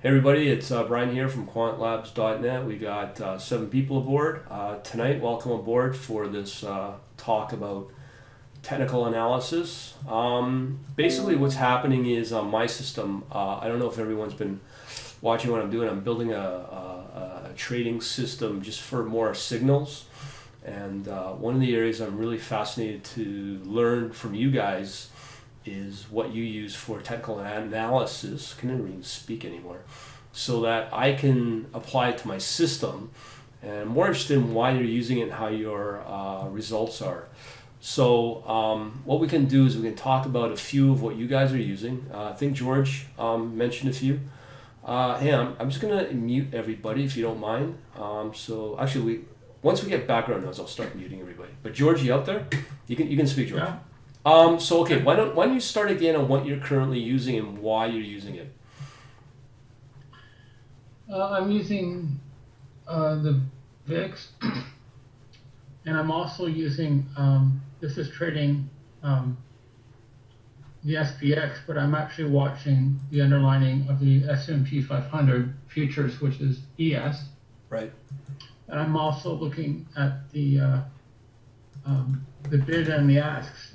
Hey everybody, it's Brian here from quantlabs.net. We got 7 people aboard tonight. Welcome aboard for this talk about technical analysis. Basically what's happening is on my system, I don't know if everyone's been watching what I'm doing. I'm building a trading system just for more signals. And one of the areas I'm really fascinated to learn from you guys is what you use for technical analysis. I can't even speak anymore. So that I can apply it to my system. And I'm more interested in why you're using it and how your results are. So what we can do is we can talk about a few of what you guys are using. I think George mentioned a few. Hey, I'm just gonna mute everybody if you don't mind. So actually, once we get background noise, I'll start muting everybody. But George, you out there? You can speak, George. Yeah. So okay, why don't you start again on what you're currently using and why you're using it? I'm using the VIX, and I'm also using, this is trading the SPX, but I'm actually watching the underlining of the S&P 500 futures, which is ES. Right. And I'm also looking at the bid and the asks.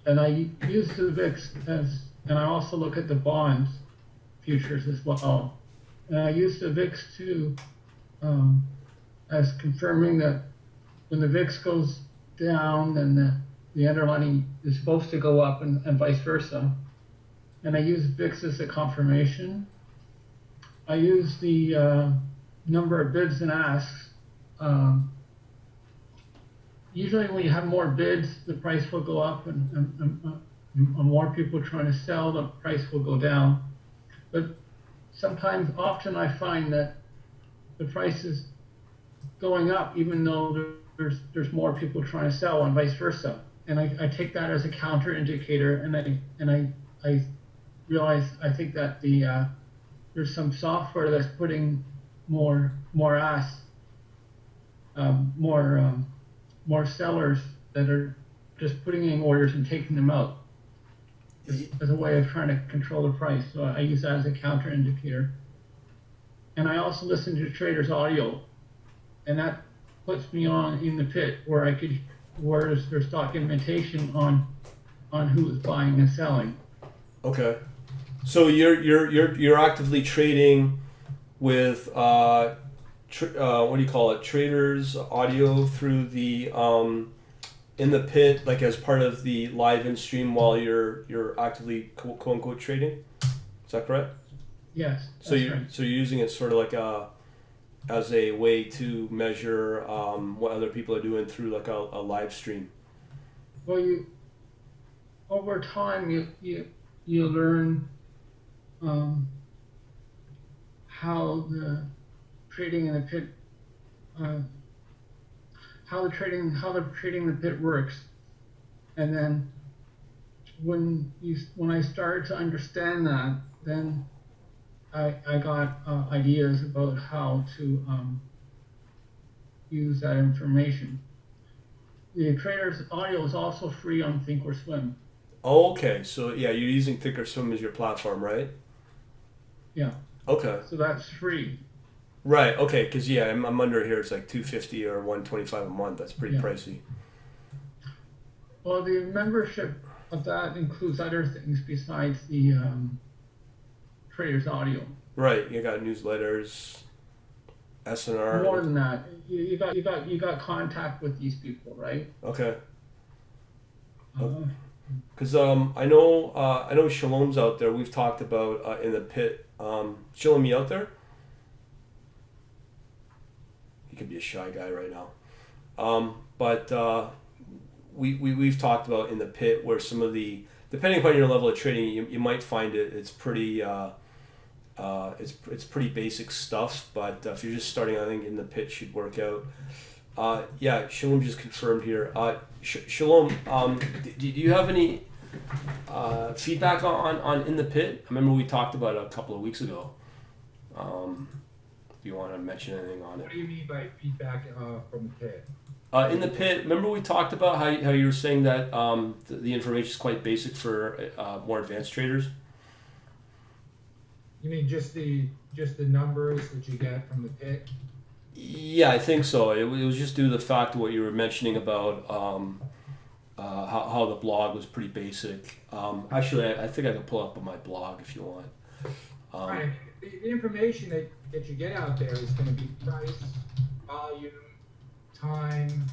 And I use the VIX and I also look at the bonds futures as well. And I use the VIX to as confirming that when the VIX goes down, then the underlining is supposed to go up and vice versa. And I use VIX as a confirmation. I use the number of bids and asks. Usually when you have more bids, the price will go up, and more people trying to sell, the price will go down. But often I find that the price is going up even though there's more people trying to sell and vice versa. And I take that as a counter indicator, and I realize I think that there's some software that's putting more asks, more sellers that are just putting in orders and taking them out as a way of trying to control the price. So I use that as a counter indicator. And I also listen to traders' audio, and that puts me on in the pit where there's documentation on who is buying and selling. Okay. So you're actively trading with what do you call it? Traders audio through the in the pit, like as part of the live in stream while you're actively quote unquote trading. Is that correct? Yes. So you're using it sort of like as a way to measure what other people are doing through like a live stream. Well, over time you learn how the trading in the pit, how the trading in the pit works, and then when I started to understand that, then I got ideas about how to use that information. The trader's audio is also free on Thinkorswim. Oh, okay. So yeah, you're using Thinkorswim as your platform, right? Yeah. Okay. So that's free. Right. Okay. Because yeah, I'm under here. It's like $250 or $125 a month. That's pretty pricey. Well, the membership of that includes other things besides the trader's audio. Right. You got newsletters, SNR. More than that, you got contact with these people, right? Okay. Because I know Shalom's out there. We've talked about in the pit. Shalom, you out there? He could be a shy guy right now. But we've talked about in the pit where some of the, depending upon your level of trading, you might find it's pretty it's pretty basic stuff. But if you're just starting, I think in the pit should work out. Yeah, Shalom just confirmed here. Shalom, do you have any feedback on in the pit? I remember we talked about it a couple of weeks ago. Do you want to mention anything on it? What do you mean by feedback from the pit? In the pit, remember we talked about how you were saying that the information is quite basic for more advanced traders? You mean just the numbers that you get from the pit? Yeah, I think so. It was just due to the fact of what you were mentioning about how the blog was pretty basic. Actually, I think I can pull up on my blog if you want. Right. The information that you get out there is going to be price, volume, time.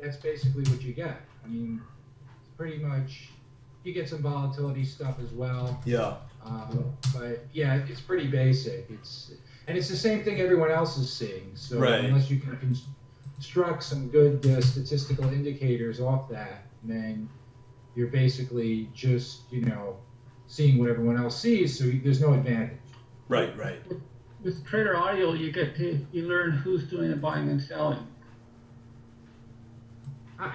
That's basically what you get. I mean, it's pretty much. You get some volatility stuff as well. Yeah. But yeah, it's pretty basic. It's the same thing everyone else is seeing. So Right. unless you can construct some good statistical indicators off that, then you're basically just seeing what everyone else sees. So there's no advantage. Right. With Trader Audio, you learn who's doing the buying and selling.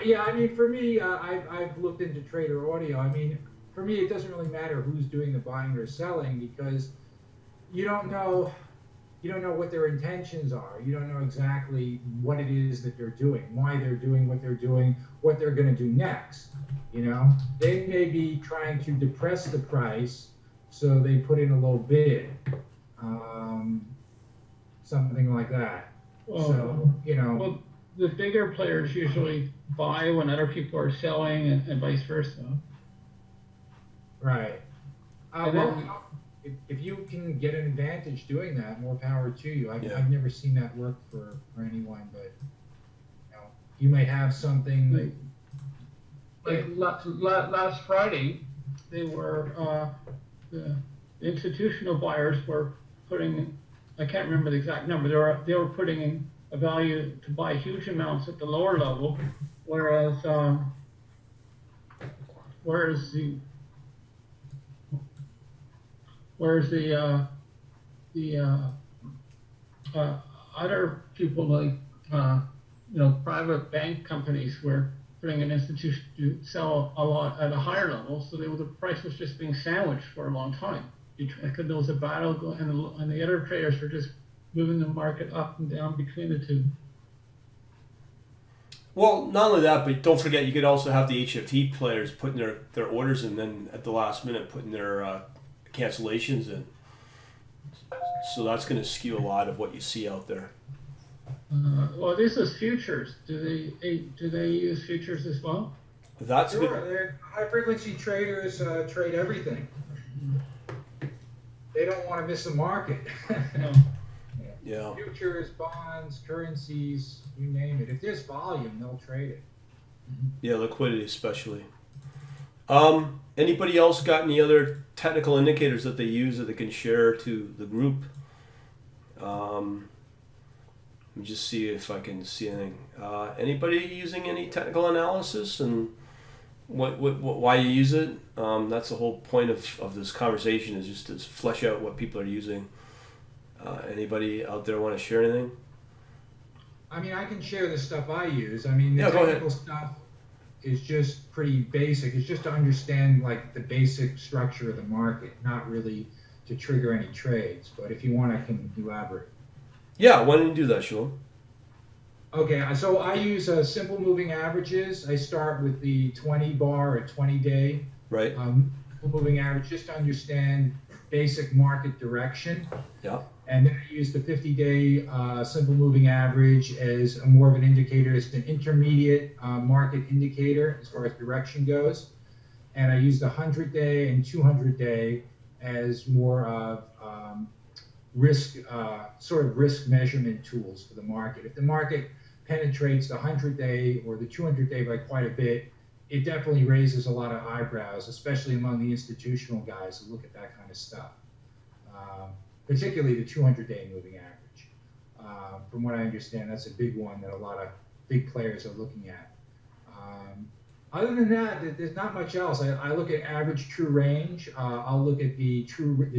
Yeah, I mean, for me, I've looked into Trader Audio. I mean, for me, it doesn't really matter who's doing the buying or selling because you don't know what their intentions are. You don't know exactly what it is that they're doing, why they're doing, what they're going to do next. They may be trying to depress the price, so they put in a low bid, something like that. Well, the bigger players usually buy when other people are selling, and vice versa. Right. And Well, then- if you can get an advantage doing that, more power to you. Yeah. I've never seen that work for anyone, but you may have something. Like last Friday, they were the institutional buyers were putting, I can't remember the exact number. They were putting in a value to buy huge amounts at the lower level, whereas the other people like private bank companies were putting an institution to sell a lot at a higher level, so the price was just being sandwiched for a long time. Because there was a battle going, and the other traders were just moving the market up and down between the two. Well, not only that, but don't forget you could also have the HFT players putting their orders in, then at the last minute putting their cancellations in. So that's going to skew a lot of what you see out there. Well, this is futures. Do they use futures as well? That's Sure, good. they're high frequency traders trade everything. They don't want to miss a market. No. Yeah. Futures, bonds, currencies, you name it. If there's volume, they'll trade it. Yeah, liquidity especially. Anybody else got any other technical indicators that they use that they can share to the group? Let me just see if I can see anything. Anybody using any technical analysis and why you use it? That's the whole point of this conversation, is just to flesh out what people are using. Anybody out there want to share anything? I mean, I can share the stuff I use. I mean, the Yeah, go ahead. technical stuff is just pretty basic. It's just to understand like the basic structure of the market, not really to trigger any trades. But if you want, I can elaborate. Yeah, why don't you do that, Sean? Okay, so I use simple moving averages. I start with the 20 bar or 20 day Right. simple moving average just to understand basic market direction. Yeah. And then I use the 50-day simple moving average as more of an indicator. It's an intermediate market indicator as far as direction goes. And I use the 100-day and 200-day as more of risk measurement tools for the market. If the market penetrates the 100-day or the 200-day by quite a bit, it definitely raises a lot of eyebrows, especially among the institutional guys who look at that kind of stuff. Particularly the 200-day moving average. From what I understand, that's a big one that a lot of big players are looking at. Other than that, there's not much else. I look at average true range. I'll look at the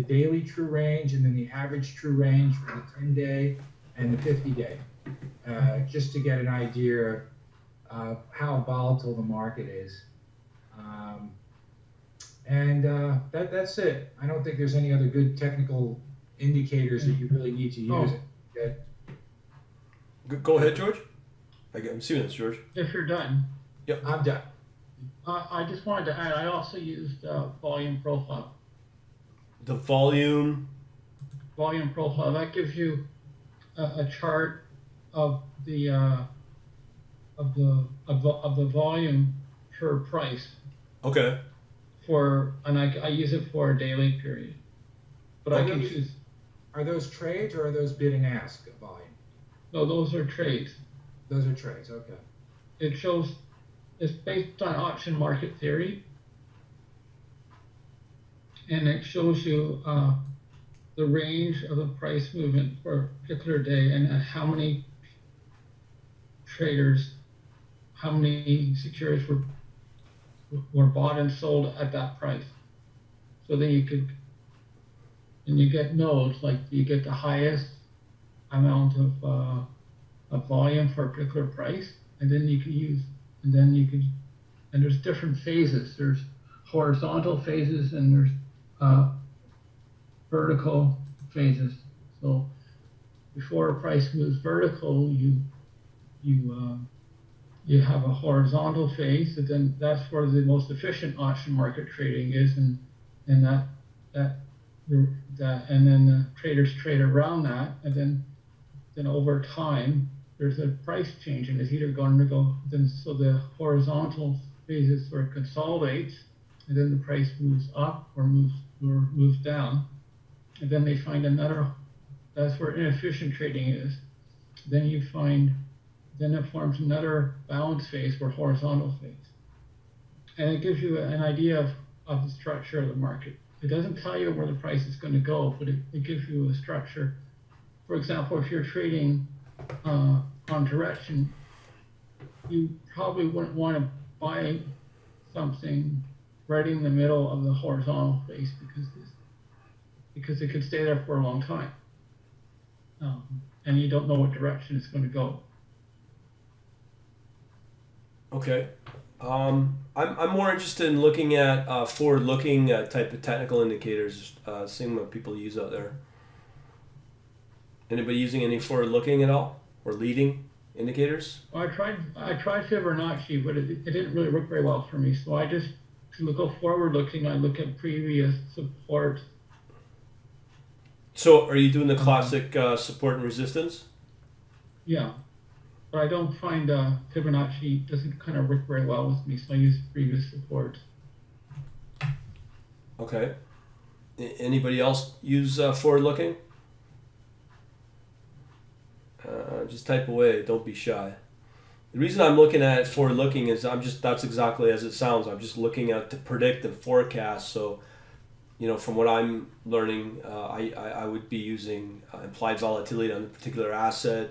daily true range, and then the average true range for the 10-day and the 50-day, just to get an idea of how volatile the market is. That's it. I don't think there's any other good technical indicators that you really need to use. Okay. Go ahead, George. I'm assuming it's George. If you're done, I'm done. I just wanted to add. I also used volume profile. The volume volume profile. That gives you a chart of the volume per price Okay. and I use it for a daily period. But I can choose. Are those trades or are those bid and ask volume? No, those are trades. Those are trades. Okay. It shows it's based on option market theory, and it shows you the range of the price movement for a particular day and how many traders, how many securities were bought and sold at that price. So then you get nodes, like you get the highest amount of volume for a particular price, and then and there's different phases. There's horizontal phases and there's vertical phases. So before a price moves vertical, you have a horizontal phase, and then that's where the most efficient option market trading is, and then the traders trade around that, and then over time there's a price change, and it's either going to go so the horizontal phases sort of consolidates, and then the price moves up or moves down, and then they find another. That's where inefficient trading is. Then it forms another balance phase or horizontal phase, and it gives you an idea of the structure of the market. It doesn't tell you where the price is going to go, but it gives you a structure. For example, if you're trading on direction, you probably wouldn't want to buy something right in the middle of the horizontal phase because it could stay there for a long time, and you don't know what direction it's going to go. Okay. I'm more interested in looking at forward-looking type of technical indicators, seeing what people use out there. Anybody using any forward-looking at all or leading indicators? Well, I tried Fibonacci, but it didn't really work very well for me. So I just to go forward-looking, I look at previous support. So, are you doing the classic support and resistance? Yeah. But I don't find Fibonacci doesn't kind of work very well with me, so I use previous support. Okay. Anybody else use forward-looking? Just type away. Don't be shy. The reason I'm looking at forward-looking is that's exactly as it sounds. I'm just looking at to predict and forecast. So, from what I'm learning, I would be using implied volatility on a particular asset.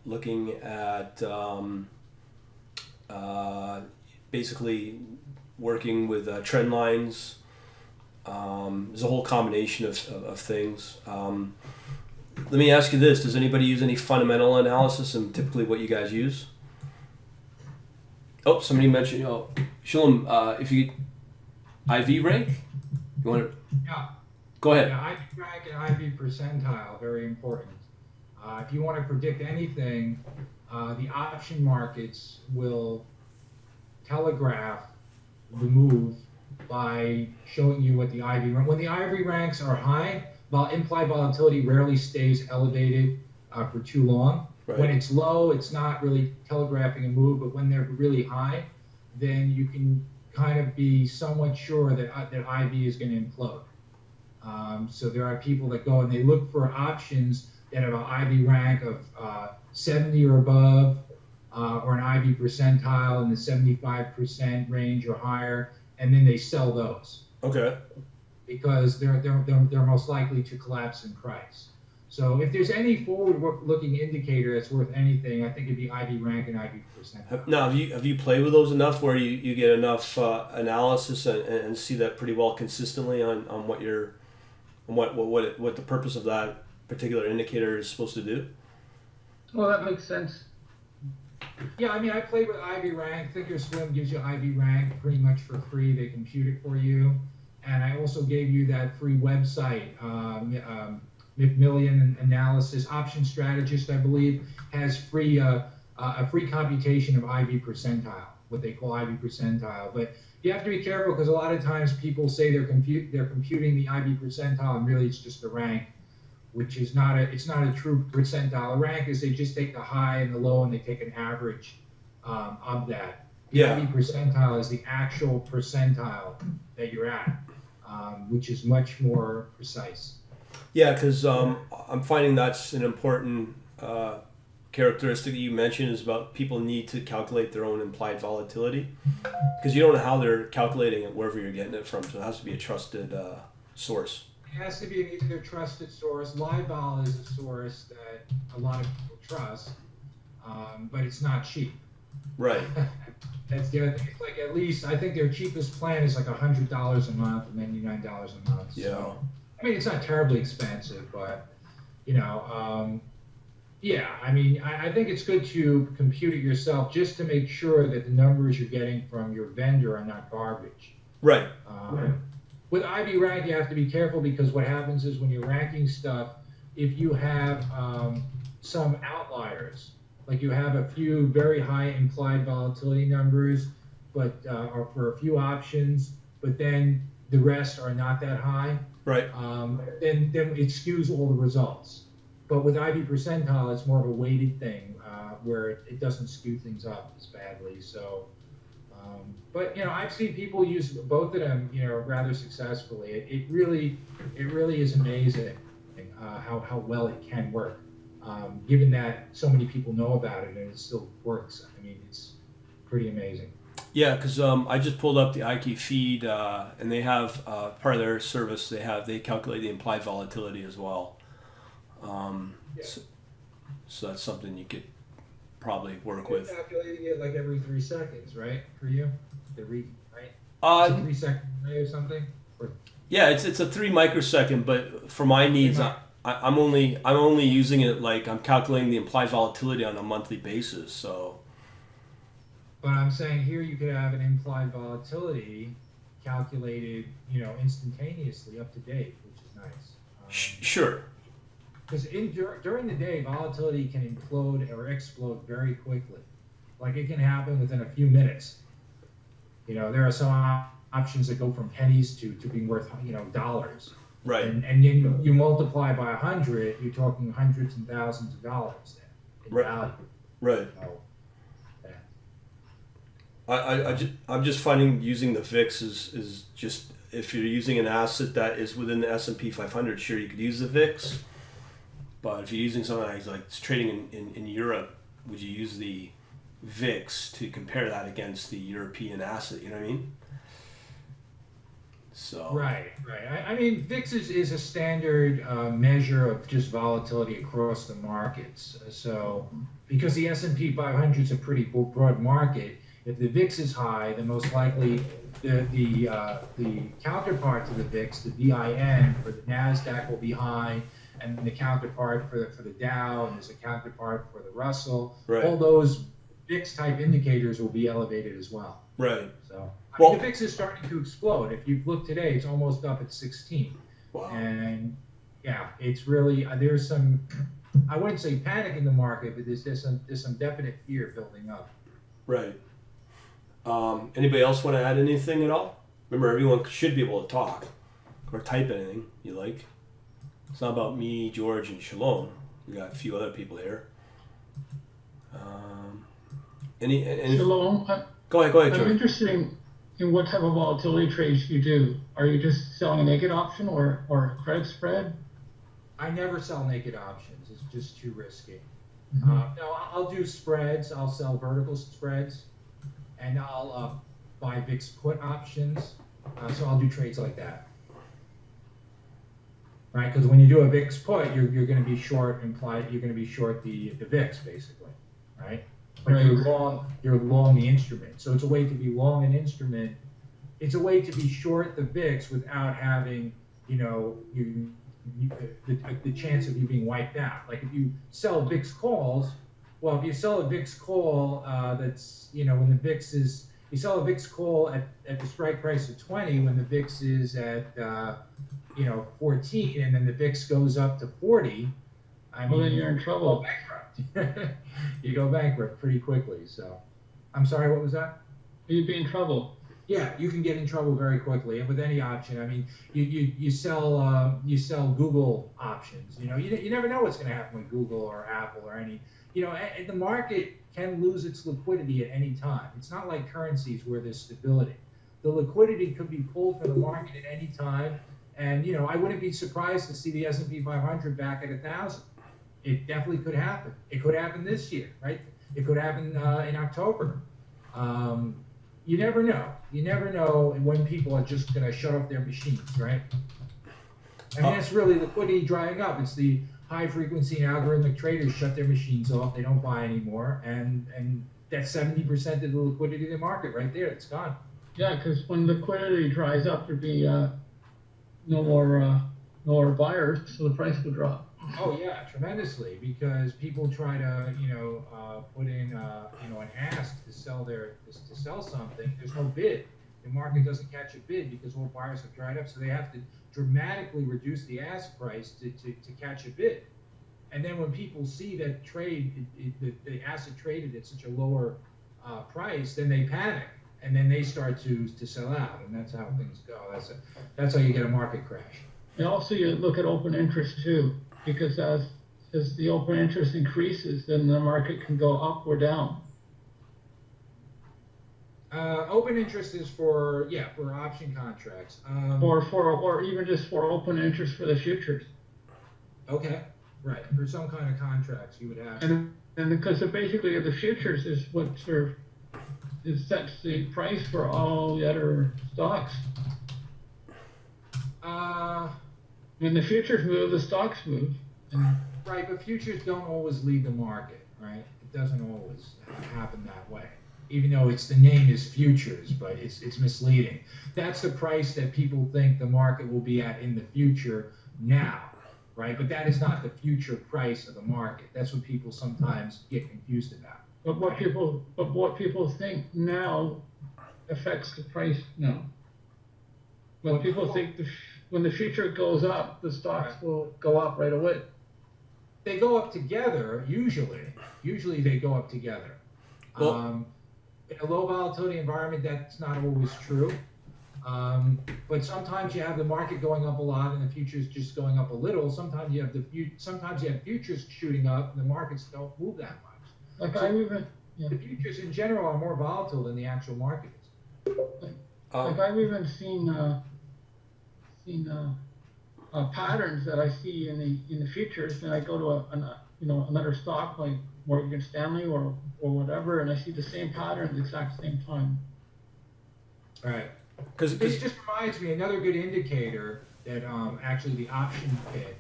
Looking at basically working with trend lines. There's a whole combination of things. Let me ask you this: does anybody use any fundamental analysis, and typically what you guys use? Oh, somebody mentioned. Shalom, if you IV rank, you want to? Yeah. Go ahead. Yeah, IV rank and IV percentile, very important. If you want to predict anything, the option markets will telegraph the move by showing you what the IV rank. When the IV ranks are high, implied volatility rarely stays elevated for too long. Right. When it's low, it's not really telegraphing a move, but when they're really high, then you can kind of be somewhat sure that IV is going to implode. So there are people that go and they look for options that have an IV rank of 70 or above, or an IV percentile in the 75% range or higher, and then they sell those. Okay. Because they're most likely to collapse in price. So if there's any forward-looking indicator that's worth anything, I think it'd be IV rank and IV percentile. Now, have you played with those enough where you get enough analysis and see that pretty well consistently on what the purpose of that particular indicator is supposed to do? Well, that makes sense. Yeah, I mean, I played with IV rank. Thinkorswim gives you IV rank pretty much for free. They compute it for you. And I also gave you that free website, McMillan Analysis. Option Strategist, I believe, has a free computation of IV percentile. what they call IB percentile. But you have to be careful because a lot of times people say they're computing the IB percentile, and really it's just the rank, which is not a true percentile. A rank is they just take the high and the low and they take an average of that. The Yeah. IB percentile is the actual percentile that you're at, which is much more precise. Yeah, because I'm finding that's an important characteristic that you mentioned is about people need to calculate their own implied volatility because you don't know how they're calculating it wherever you're getting it from. So it has to be a trusted source. It has to be either a trusted source. LiveVol is a source that a lot of people trust, but it's not cheap. Right. That's the other thing. It's like at least I think their cheapest plan is like $100 a month, or $99 a month. Yeah. So, I mean, it's not terribly expensive, but yeah. I mean, I think it's good to compute it yourself just to make sure that the numbers you're getting from your vendor are not garbage. Right. With IB rank, you have to be careful because what happens is when you're ranking stuff, if you have some outliers, like you have a few very high implied volatility numbers, but or for a few options, but then the rest are not that high, Right. then it skews all the results. But with IB percentile, it's more of a weighted thing where it doesn't skew things up as badly. So, but I've seen people use both of them, rather successfully. It really is amazing how well it can work, given that so many people know about it and it still works. I mean, it's pretty amazing. Yeah, because I just pulled up the IQ feed, and they have part of their service. They calculate the implied volatility as well. Yeah. So that's something you could probably work with. Calculating it like every 3 seconds, right? For you, the read, right? 3 second delay or something. Yeah, it's a 3 microsecond, but for my needs, I'm only using it like I'm calculating the implied volatility on a monthly basis. So. But I'm saying here you could have an implied volatility calculated, instantaneously, up to date, which is nice. Sure. Because during the day, volatility can implode or explode very quickly. Like it can happen within a few minutes. There are some options that go from pennies to being worth, dollars. Right. And then you multiply by 100, you're talking hundreds and thousands of dollars then in value. Right. So, I'm just finding using the VIX is just if you're using an asset that is within the S&P 500, sure you could use the VIX, but if you're using something like it's trading in Europe, would you use the VIX to compare that against the European asset? You know what I mean? So right. I mean, VIX is a standard measure of just volatility across the markets. So because the S&P 500 is a pretty broad market. If the VIX is high, then most likely the counterpart to the VIX, the VIN for the NASDAQ will be high, and the counterpart for the Dow, and there's a counterpart for the Russell. Right. All those VIX type indicators will be elevated as well. Right. So I mean, the VIX is starting to explode. If you look today, it's almost up at 16. Wow. And yeah, it's really there's some, I wouldn't say panic in the market, but there's some definite fear building up. Right. Anybody else want to add anything at all? Remember, everyone should be able to talk or type anything you like. It's not about me, George, and Shalom. We got a few other people here. Any Shalom, Go ahead, George. I'm interested in what type of volatility trades you do. Are you just selling a naked option or a credit spread? I never sell naked options. It's just too risky. Mm-hmm. No, I'll do spreads. I'll sell vertical spreads, and I'll buy VIX put options. So I'll do trades like that. Right, because when you do a VIX put, you're going to be short implied. You're going to be short the VIX basically, right? But Right. you're long the instrument. So it's a way to be long an instrument. It's a way to be short the VIX without having, the chance of you being wiped out. Like if you sell VIX calls, well, if you sell a VIX call that's, when the VIX is, you sell a VIX call at the strike price of 20 when the VIX is at, 14, and then the VIX goes up to 40. Well, then you're in trouble. You go bankrupt pretty quickly. So, I'm sorry, what was that? you'd be in trouble. Yeah, you can get in trouble very quickly, and with any option. I mean, you sell Google options. You never know what's going to happen with Google or Apple or any. And the market can lose its liquidity at any time. It's not like currencies where there's stability. The liquidity could be pulled from the market at any time, and I wouldn't be surprised to see the S&P 500 back at 1,000. It definitely could happen. It could happen this year, right? It could happen in October. You never know. You never know when people are just going to shut off their machines, right? I mean, that's really liquidity drying up. It's the high frequency and algorithmic traders shut their machines off. They don't buy anymore. And that's 70% of the liquidity of the market right there. It's gone. Yeah, because when liquidity dries up, there'd be no more buyers, so the price will drop. Oh yeah, tremendously, because people try to put in an ask to sell something. There's no bid. The market doesn't catch a bid because all buyers have dried up, so they have to dramatically reduce the ask price to catch a bid. And then when people see that the asset traded at such a lower price, then they panic, and then they start to sell out, and that's how things go. That's how you get a market crash. And also, you look at open interest too, because as the open interest increases, then the market can go up or down. Open interest is for option contracts. Or even just for open interest for the futures. Okay, right. For some kind of contracts, you would have. And because basically the futures is what it sets the price for all the other stocks. When the futures move, the stocks move. Right, but futures don't always lead the market, right? It doesn't always happen that way. Even though the name is futures, but it's misleading. That's the price that people think the market will be at in the future now, right? But that is not the future price of the market. That's what people sometimes get confused about. But what people think now affects the price now. Well, people think when the future goes up, the stocks will go up right away. They go up together, usually. Usually they go up together. Well, in a low volatility environment, that's not always true. But sometimes you have the market going up a lot and the futures just going up a little. Sometimes you have futures shooting up and the markets don't move that much. The futures in general are more volatile than the actual market is. I've even seen patterns that I see in the futures, and I go to another stock like Morgan Stanley or whatever, and I see the same pattern at the exact same time. Right. Because it just reminds me another good indicator that actually the option pit,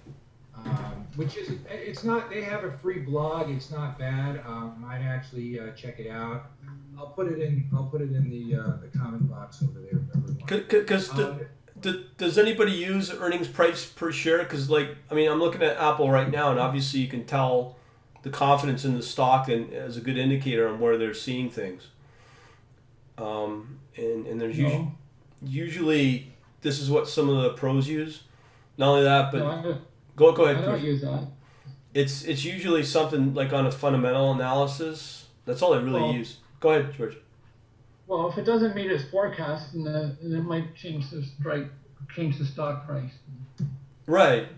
which is it's not. They have a free blog. It's not bad. I'd actually check it out. I'll put it in the comment box over there. Because does anybody use earnings price per share? Because I'm looking at Apple right now, and obviously you can tell the confidence in the stock and as a good indicator on where they're seeing things. And there's usually this is what some of the pros use. Not only that, but go ahead. I don't use that. It's usually something like on a fundamental analysis. That's all I really use. Go ahead, George. Well, if it doesn't meet its forecast, then it might change the stock price. Right.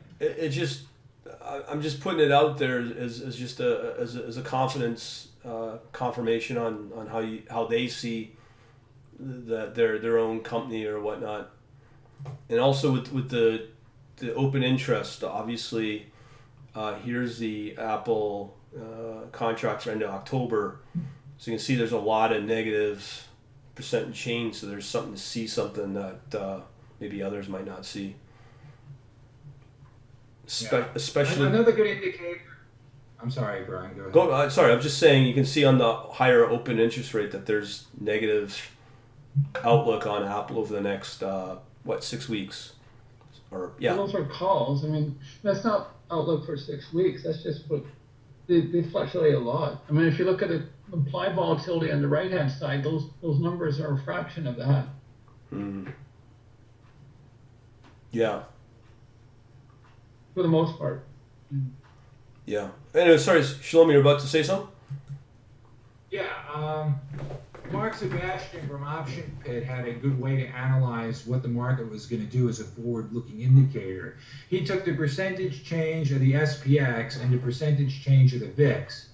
I'm just putting it out there as just a confidence confirmation on how they see their own company or whatnot, and also with the open interest. Obviously, here's the Apple contracts for end of October, so you can see there's a lot of negative percent and change. So there's something to see something that maybe others might not see. Especially another good indicator. I'm sorry, Brian. Go ahead. Sorry, I'm just saying you can see on the higher open interest rate that there's negative outlook on Apple over the next 6 weeks, or yeah. Those are calls. I mean, that's not outlook for 6 weeks. That's just what they fluctuate a lot. I mean, if you look at the implied volatility on the right hand side, those numbers are a fraction of that. Yeah. For the most part. Yeah. Anyway, sorry, Shalom, you're about to say something? Yeah. Mark Sebastian from Option Pit had a good way to analyze what the market was going to do as a forward-looking indicator. He took the percentage change of the SPX and the percentage change of the VIX.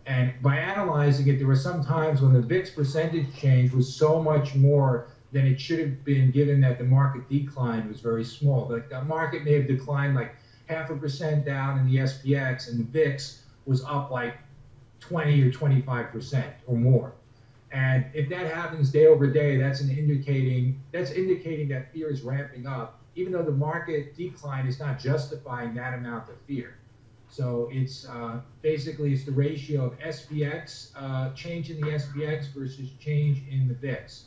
And by analyzing it, there were some times when the VIX percentage change was so much more than it should have been, given that the market decline was very small. Like the market may have declined like 0.5% down in the SPX, and the VIX was up like 20 or 25% or more. And if that happens day over day, that's indicating that fear is ramping up, even though the market decline is not justifying that amount of fear. So it's basically it's the ratio of SPX, change in the SPX versus change in the VIX.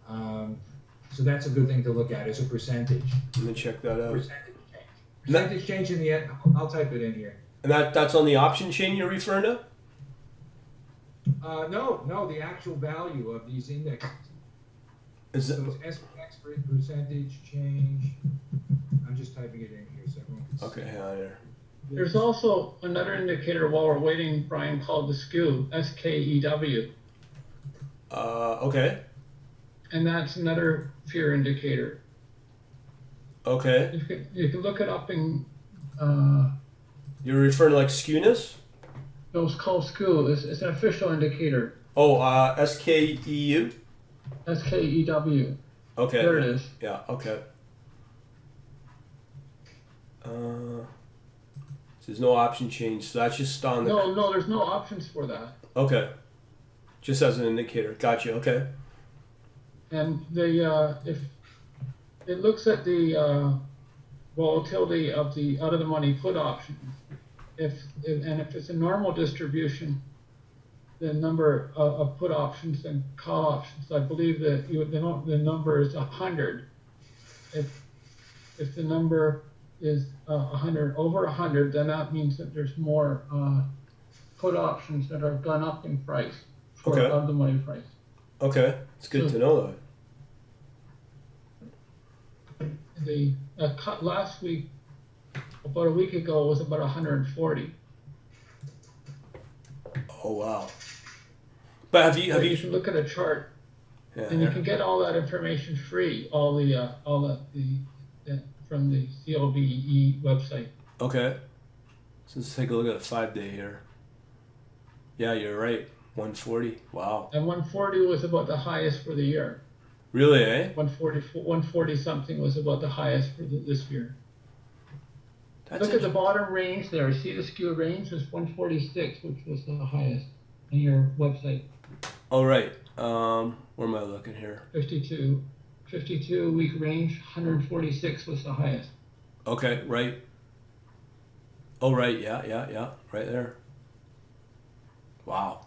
So that's a good thing to look at as a percentage. Let me check that out. Percentage change in the, I'll type it in here. And that's on the option chain you're referring to? No, the actual value of these indexes. Is it? So it's SPX percentage change. I'm just typing it in here so everyone can see. Okay, here. There's also another indicator while we're waiting, Brian, called the SKEW, SKEW. Okay. And that's another fear indicator. Okay. You can look it up in, You're referring to like skewness? no, it's called SKEW. It's an official indicator. Oh, SKEU? SKEW. Okay. There it is. Yeah, okay. So there's no option change, so that's just on the... No, there's no options for that. Okay. Just as an indicator. Gotcha, okay. And if it looks at the volatility of the out of the money put options, if it's a normal distribution, the number of put options and call options, I believe that the number is 100. If the number is 100 over 100, then that means that there's more put options that have gone up in price for Okay. out of the money price. Okay, it's good to know that. The cut last week, about a week ago, was about 140. Oh wow! But have You you? should look at a chart, Yeah. and you can get all that information free. All the from the COBE website. Okay. So let's take a look at a 5-day here. Yeah, you're right. 140. Wow. And 140 was about the highest for the year. Really, eh? 140 something was about the highest for this year. That's Look at the bottom range there. See the skew range was 146, which was the highest in your website. All right. Where am I looking here? 52 week range, 146 was the highest. Okay, right. Oh, right. Yeah. Right there. Wow.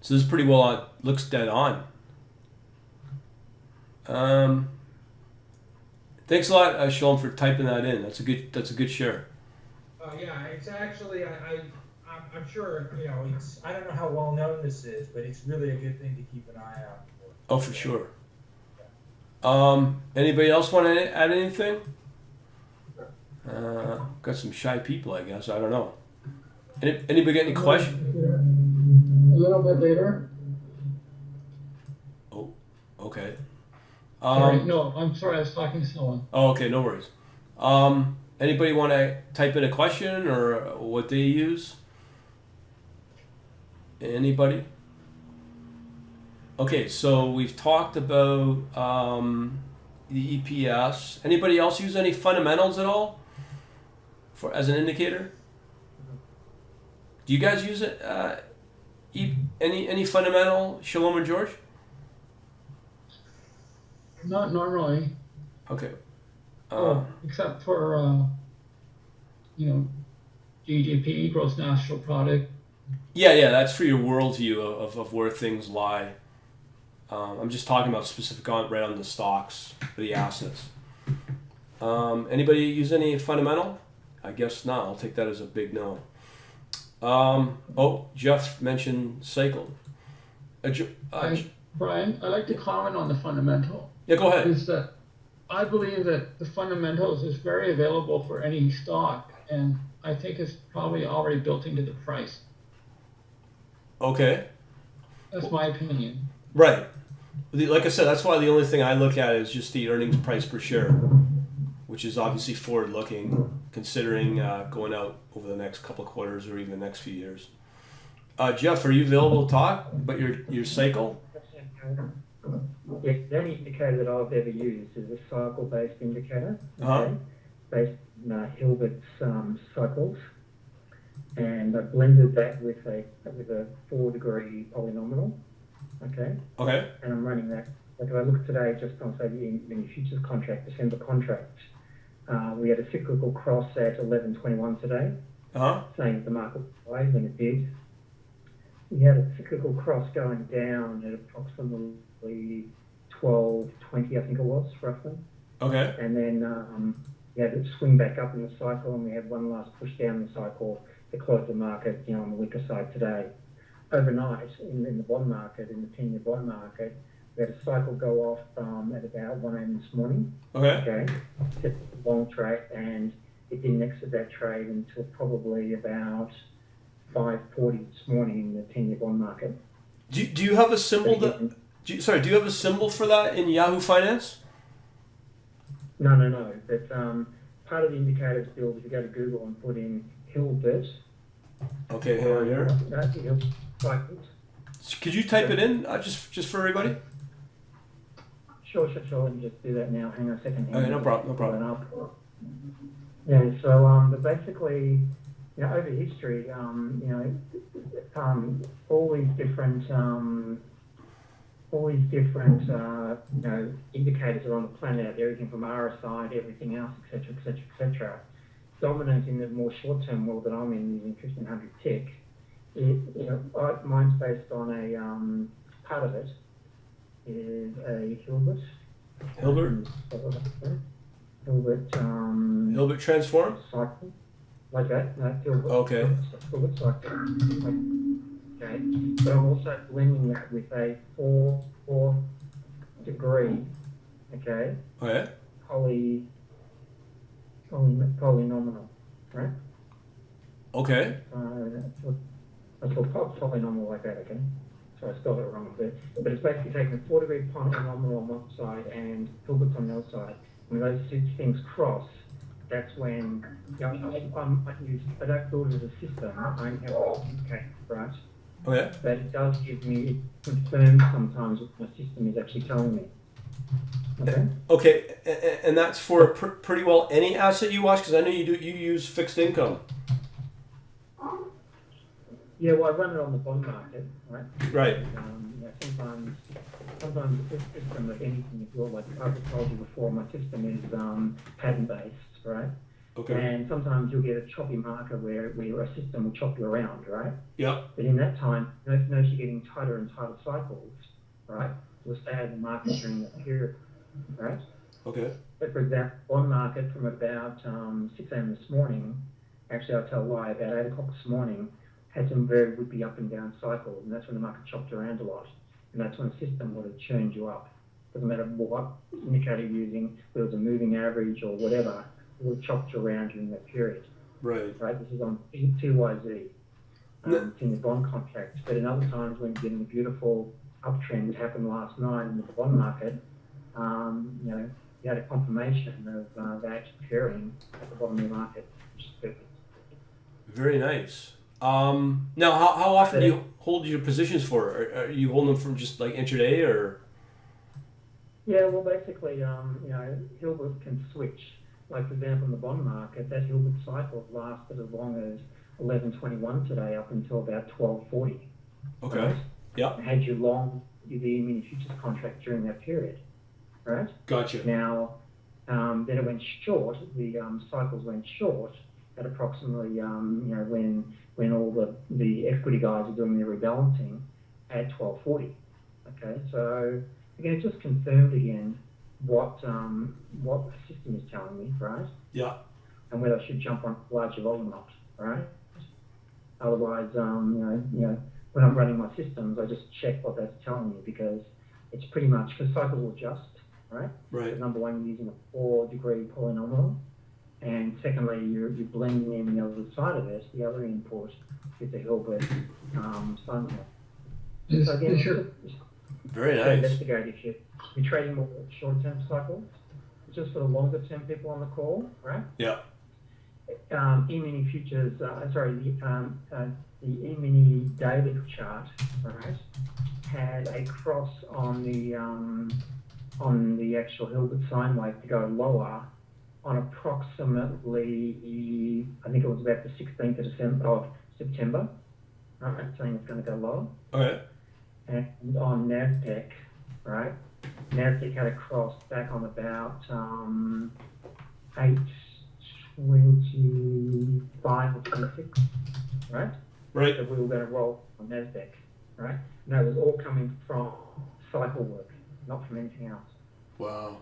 So this is pretty well looks dead on. Thanks a lot, Shalom, for typing that in. That's a good share. Yeah, it's actually I'm sure it's I don't know how well known this is, but it's really a good thing to keep an eye out for. Oh, for sure. Anybody else want to add anything? Got some shy people, I guess. I don't know. Anybody got any questions? A little bit later. Oh, okay. Sorry, no, I'm sorry, I was talking to someone. Oh, okay, no worries. Anybody want to type in a question or what they use? Anybody? Okay, so we've talked about the EPS. Anybody else use any fundamentals at all for as an indicator? Do you guys use it? Any fundamental, Shalom and George? Not normally. Okay. Except for GDP, gross national product. Yeah, that's for your worldview of where things lie. I'm just talking about specific right on the stocks or the assets. Anybody use any fundamental? I guess not. I'll take that as a big no. Jeff mentioned cycle. Brian, I'd like to comment on the fundamental. Yeah, go ahead. Is that I believe that the fundamentals is very available for any stock, and I think it's probably already built into the price. Okay. That's my opinion. Right. Like I said, that's why the only thing I look at is just the earnings price per share, which is obviously forward looking, considering going out over the next couple of quarters or even the next few years. Jeff, are you available to talk about your cycle? Yeah, the only indicator that I've ever used is a cycle-based indicator, Uh-huh. based on Hilbert's cycles, and I blended that with a 4-degree polynomial. Okay. Okay. And I'm running that. Like if I look today, just on say the futures contract, December contract, we had a cyclical cross at 11:21 today, saying that the market would rise, and it did. We had a cyclical cross going down at approximately 12:20, I think it was, roughly. Okay. And then we had it swing back up in the cycle, and we had one last push down the cycle to close the market, on the weaker side today. Overnight, in the bond market, in the 10-year bond market, we had a cycle go off at about 1 a.m. this morning. Okay. Set the long trade, and it didn't exit that trade until probably about 5:40 this morning in the 10-year bond market. Do you have a symbol do you have a symbol for that in Yahoo Finance? No. But part of the indicators build, if you go to Google and put in Hilbert. Okay, hang on here. Cycles. Could you type it in just for everybody? Sure. Let me just do that now. Hang on a second. Okay, no problem. Yeah, so but basically, over history, all these different indicators are on the planet, everything from RSI to everything else, etc. Dominant in the more short-term world that I'm in, using 1500 tick. Mine's based on a part of it is a Hilbert. Hilbert transform? Cycle. Like that. No, Hilbert. Okay. Hilbert cycle. Okay. But I'm also blending that with a 4 degree, okay, Okay. polynomial, right? Okay. That's called polynomial like that, okay? So I spelled it wrong, but it's basically taking a 4-degree polynomial on one side and Hilbert's on the other side. When those two things cross, that's when I don't build it as a system. I only have an indicator, right? Okay. But it does give me, it confirms sometimes what my system is actually telling me. Okay. Okay, and that's for pretty well any asset you watch, because I know you use fixed income. Yeah, well, I run it on the bond market, right? Right. Sometimes the system of anything, if you're like I've told you before, my system is pattern based, right? Okay. And sometimes you'll get a choppy market where a system will chop you around, right? Yep. But in that time, notice you're getting tighter and tighter cycles, right? You'll stay out of the market during that period, right? Okay. But for example, bond market from about 6 a.m. this morning, actually I'll tell a lie, about 8 o'clock this morning, had some very whippy up and down cycles, and that's when the market chopped around a lot. And that's when the system would have churned you up. Doesn't matter what indicator you're using, whether it's a moving average or whatever, it would have chopped you around during that period. Right. Right? This is on TYZ, it's in the bond contract. But in other times when you're getting a beautiful uptrend that happened last night in the bond market, you had a confirmation of that occurring at the bottom of the market, which is perfect. Very nice. Now, how often do you hold your positions for? Are you holding them from just like intraday or? Yeah, well, basically, Hilbert can switch. Like, for example, in the bond market, that Hilbert cycle lasted as long as 11:21 today up until about 12:40. Okay. Right? Yeah. And had you long the mini futures contract during that period, right? Gotcha. Now, then it went short. The cycles went short at approximately, when all the equity guys are doing their rebalancing at 12:40. Okay, so again, it just confirmed again what the system is telling me, right? Yeah. And whether I should jump on larger volume or not, right? Otherwise, when I'm running my systems, I just check what that's telling me because it's pretty much because cycles will adjust, right? Right. So number one, you're using a 4-degree polynomial. And secondly, you're blending in the other side of it, the other input with the Hilbert sunlight. So again, is your, Very to nice. investigate if you're trading more short-term cycles, just for the longer-term people on the call, right? Yeah. E-mini futures, the E-mini daily chart, right, had a cross on the actual Hilbert sine wave to go lower on approximately, I think it was about the 16th of September, right, saying it's going to go lower. Okay. And on NASDAQ, right, NASDAQ had a cross back on about 825 or 26, right? Right. That we were going to roll on NASDAQ, right? And that was all coming from cycle work, not from anything else. Wow.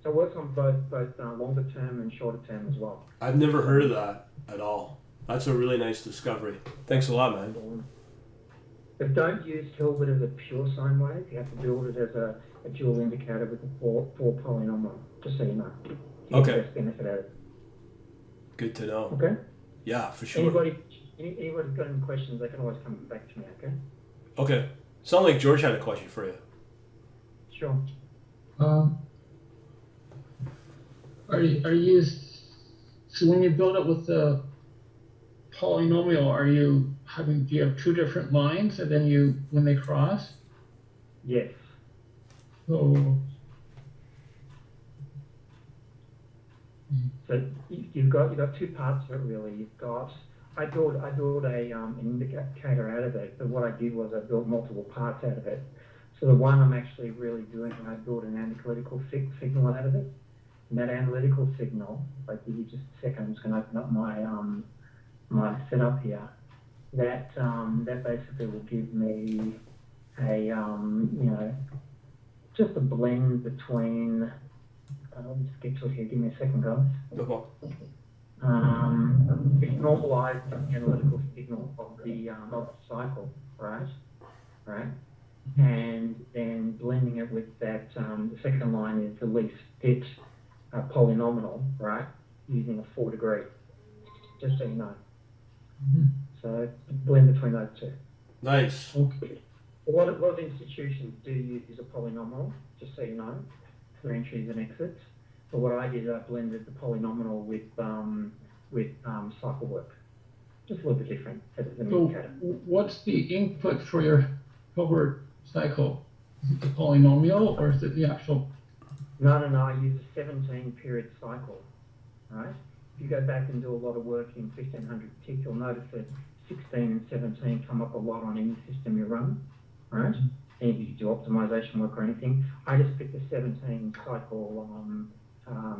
So it works on both longer term and shorter term as well. I've never heard of that at all. That's a really nice discovery. Thanks a lot, man. But don't use Hilbert as a pure sine wave. You have to build it as a dual indicator with a four polynomial, just so you know. You get Okay. the best benefit out of it. Good to know. Okay? Yeah, for sure. Anybody's got any questions, they can always come back to me, okay? Okay. Sound like George had a question for you. Sure. are you, so when you build it with the polynomial, do you have two different lines and then when they cross? Yes. So, So you've got two parts of it really. You've got I built an indicator out of it, but what I did was I built multiple parts out of it. So the one I'm actually really doing, I built an analytical signal out of it. And that analytical signal, if I give you just a second, I'm just going to open up my setup here. That basically will give me a just a blend between. Let me just get to it here. Give me a second, guys. No problem. It's normalized the analytical signal of the cycle, right? And then blending it with that. The second line is the least fit polynomial, right? Using a 4 degree, just so you know. Mhm. So blend between those two. Nice. Okay. A lot of institutions do use a polynomial, just so you know, for entries and exits. But what I did, I blended the polynomial with cycle work. Just a little bit different as an So indicator. what's the input for your Hilbert cycle? Is it the polynomial or is it the actual? No, I use a 17 period cycle, right? If you go back and do a lot of work in 1500 tick, you'll notice that 16 and 17 come up a lot on any system you run, right? And if you do optimization work or anything, I just picked the 17 cycle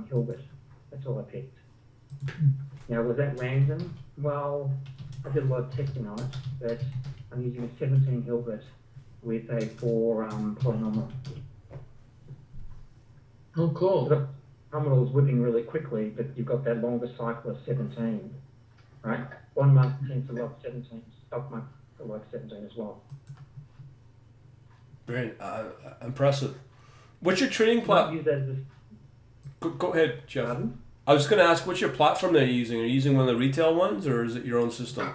Hilbert. That's all I picked. Now, was that random? Well, I did a lot of testing on it, but I'm using a 17 Hilbert with a 4 polynomial. Oh, cool. The polynomial is whipping really quickly, but you've got that longer cycle of 17, right? One market tends to love 17, stock market like 17 as well. Very impressive. What's your trading Not platform? use that as a Go ahead, Jeff. pardon? I was going to ask, what's your platform that you're using? Are you using one of the retail ones, or is it your own system?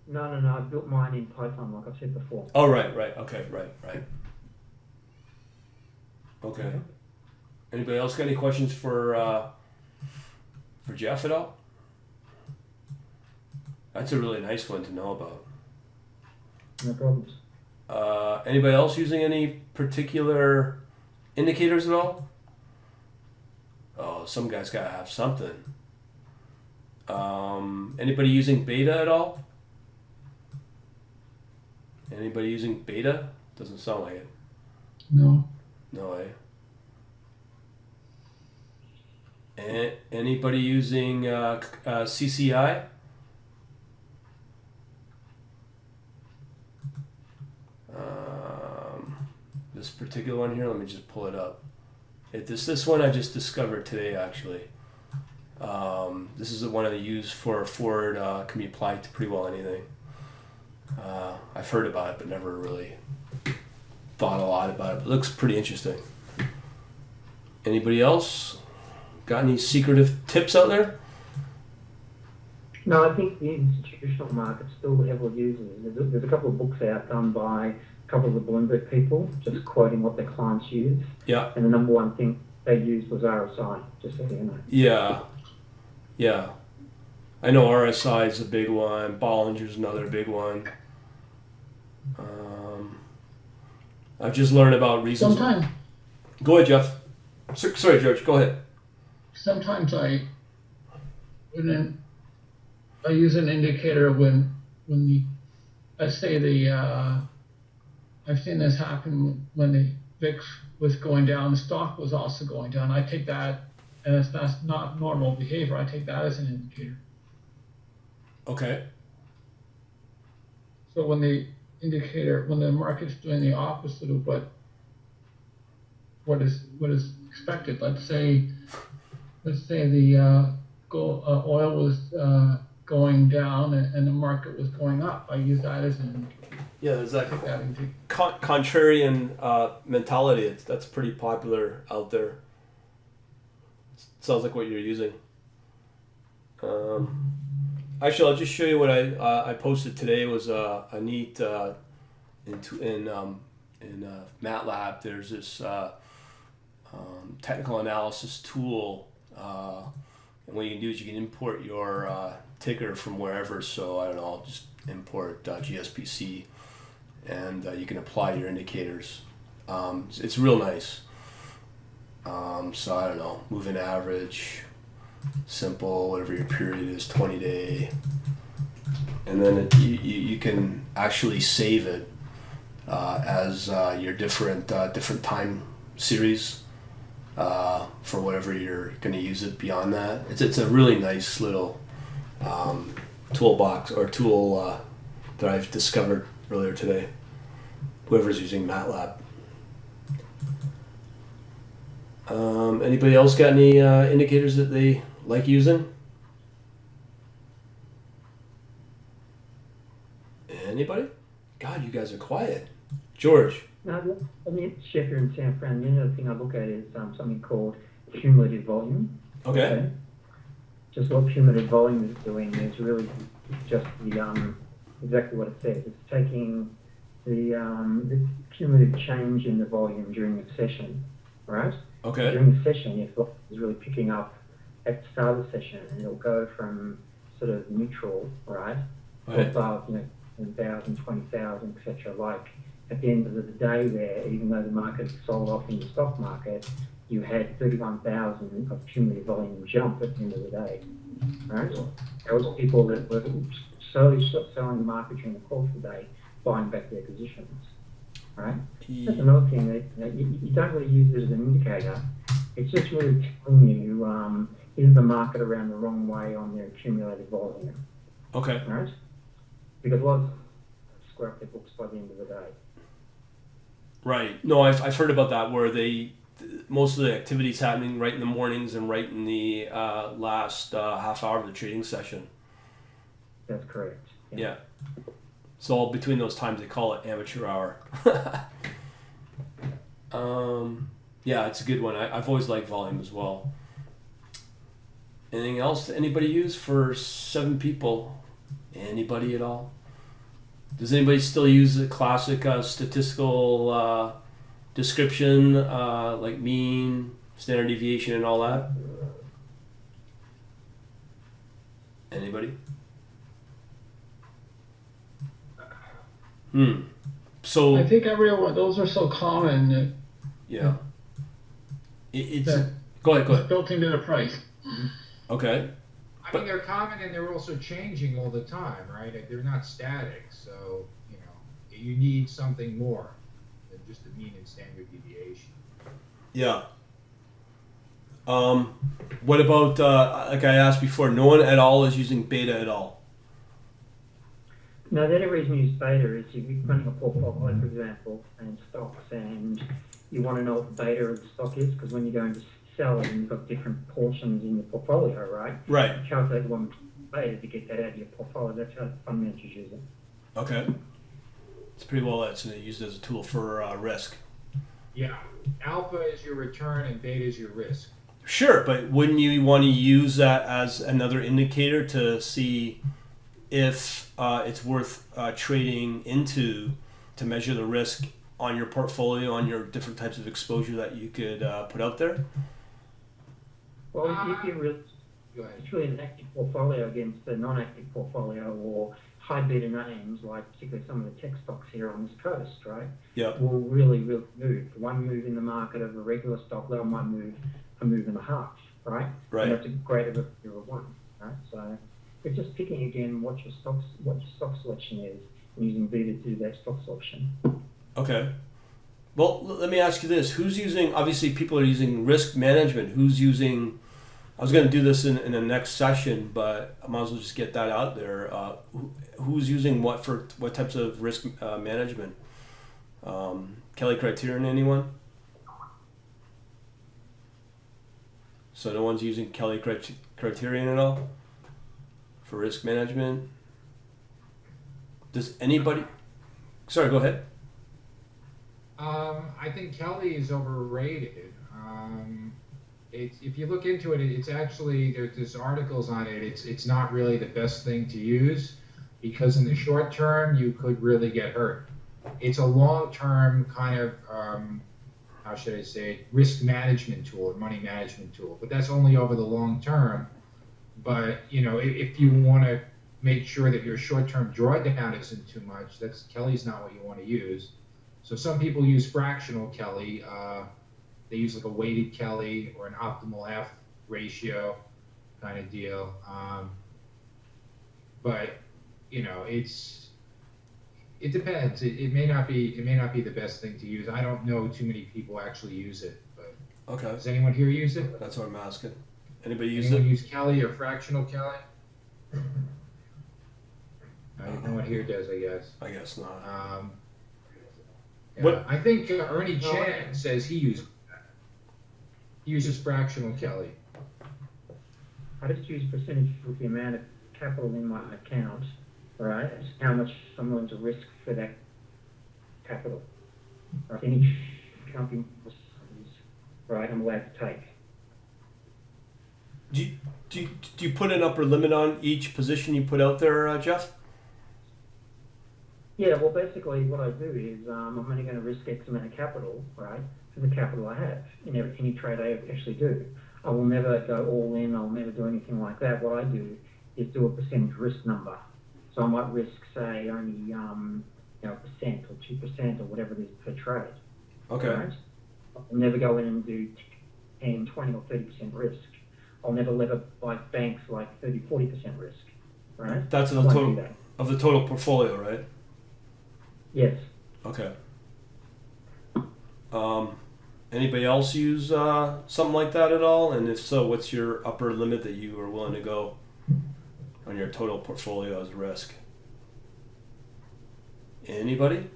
No. I built mine in Python, like I've said before. Oh, right. Okay, right. Okay. Anybody else got any questions for Jeff at all? That's a really nice one to know about. No problems. Anybody else using any particular indicators at all? Oh, some guys gotta have something. Anybody using beta at all? Anybody using beta? Doesn't sound like it. No. No way. Anybody using CCI? This particular one here, let me just pull it up. This one I just discovered today, actually. This is the one I use for forward, can be applied to pretty well anything. I've heard about it, but never really thought a lot about it. It looks pretty interesting. Anybody else got any secretive tips out there? No, I think the institutional market still heavily uses it. There's a couple of books out done by a couple of the Bloomberg people, just quoting what their clients use. Yeah. And the number one thing they used was RSI, just so you know. Yeah. Yeah. I know RSI is a big one. Bollinger's another big one. I've just learned about reasons. Sometimes, Go ahead, Jeff. Sorry, George. Go ahead. sometimes I use an indicator when let's say I've seen this happen when the VIX was going down, the stock was also going down. I take that, and that's not normal behavior. I take that as an indicator. Okay. So when the market's doing the opposite of what is expected, let's say the oil was going down and the market was going up, I use that as an indicator. Yeah, there's that Take that into contrarian mentality. That's pretty popular out there. Sounds like what you're using. Actually, I'll just show you what I posted today. It was a neat in MATLAB. There's this technical analysis tool, and what you can do is you can import your ticker from wherever. So I don't know, I'll just import GSPC, and you can apply your indicators. It's real nice. So I don't know, moving average, simple, whatever your period is, 20-day, and then you can actually save it as your different time series for whatever you're going to use it beyond that. It's a really nice little toolbox or tool that I've discovered earlier today. Whoever's using MATLAB. Anybody else got any indicators that they like using? Anybody? God, you guys are quiet. George. No, I mean, Chef here in San Fran, the other thing I look at is something called cumulative volume. Okay. Just what cumulative volume is doing is really just the exactly what it says. It's taking the cumulative change in the volume during the session, right? Okay. During the session, if volume is really picking up at the start of the session, and it'll go from sort of neutral, right, to above, 10,000, 20,000, etc. Like at the end of the day, where even though the market sold off in the stock market, you had 31,000 of cumulative volume jump at the end of the day, right? There was people that were slowly selling the market during the course of the day, buying back their positions, right? That's another thing that you don't really use it as an indicator. It's just really telling you, is the market around the wrong way on their accumulated volume? Okay. Right? Because a lot of square up their books by the end of the day. Right. No, I've heard about that where most of the activity's happening right in the mornings and right in the last half hour of the trading session. That's correct. Yeah. So between those times they call it amateur hour. Yeah, it's a good one. I've always liked volume as well. Anything else that anybody use for 7 people? Anybody at all? Does anybody still use the classic statistical description like mean, standard deviation, and all that? Anybody? So I think everyone, those are so common that yeah. It's that go ahead. it's built into the price. Okay. I mean, they're common and they're also changing all the time, right? They're not static, so you need something more than just the mean and standard deviation. Yeah. What about like I asked before? No one at all is using beta at all. No, the only reason you use beta is you're running a portfolio, for example, and stocks, and you want to know what the beta of the stock is, because when you're going to sell it and you've got different portions in your portfolio, right? Right. You calculate one beta to get that out of your portfolio. That's how the fund managers use it. Okay. It's pretty well that's used as a tool for risk. Yeah, alpha is your return and beta is your risk. Sure, but wouldn't you want to use that as another indicator to see if it's worth trading into to measure the risk on your portfolio, on your different types of exposure that you could put out there? Well, if you really, Go ahead. it's really an active portfolio against a non-active portfolio or high beta names, like particularly some of the tech stocks here on this coast, right? Yeah. Will really move. One move in the market of a regular stock, they might move a move and a half, right? Right. And that's a great of one, right? So it's just picking again what your stock selection is, and using beta to do that stock selection. Okay. Well, let me ask you this: who's using? Obviously, people are using risk management. Who's using? I was going to do this in the next session, but I might as well just get that out there. Who's using what for what types of risk management? Kelly Criterion, anyone? So no one's using Kelly Criterion at all for risk management? Does anybody? Sorry, go ahead. I think Kelly is overrated. If you look into it, it's actually there's articles on it. It's not really the best thing to use because in the short term you could really get hurt. It's a long-term kind of how should I say it, risk management tool or money management tool, but that's only over the long term. But if you want to make sure that your short-term drawdown isn't too much, Kelly's not what you want to use. So some people use fractional Kelly. They use like a weighted Kelly or an optimal F ratio kind of deal. But it depends. It may not be the best thing to use. I don't know too many people actually use it. But Okay, does anyone here use it? that's what I'm asking. Anybody use Anyone it? use Kelly or fractional Kelly? No one here does, I guess. I guess not. Yeah, What- I think Ernie Chan says he uses fractional Kelly. I just use percentage with the amount of capital in my account, right? How much I'm willing to risk for that capital. Right? Any company, right, I'm allowed to take. Do you put an upper limit on each position you put out there, Jeff? Yeah, well, basically what I do is I'm only going to risk X amount of capital, right, for the capital I have in any trade I actually do. I will never go all in. I'll never do anything like that. What I do is do a percentage risk number. So I might risk, say, only a percent or 2% or whatever it is per trade. Okay. Right? I'll never go in and do 10, 20 or 30% risk. I'll never lever like banks like 30, 40% risk, right? That's I the won't total do that. of the total portfolio, right? Yes. Okay. Anybody else use something like that at all? And if so, what's your upper limit that you are willing to go on your total portfolio as risk? Anybody?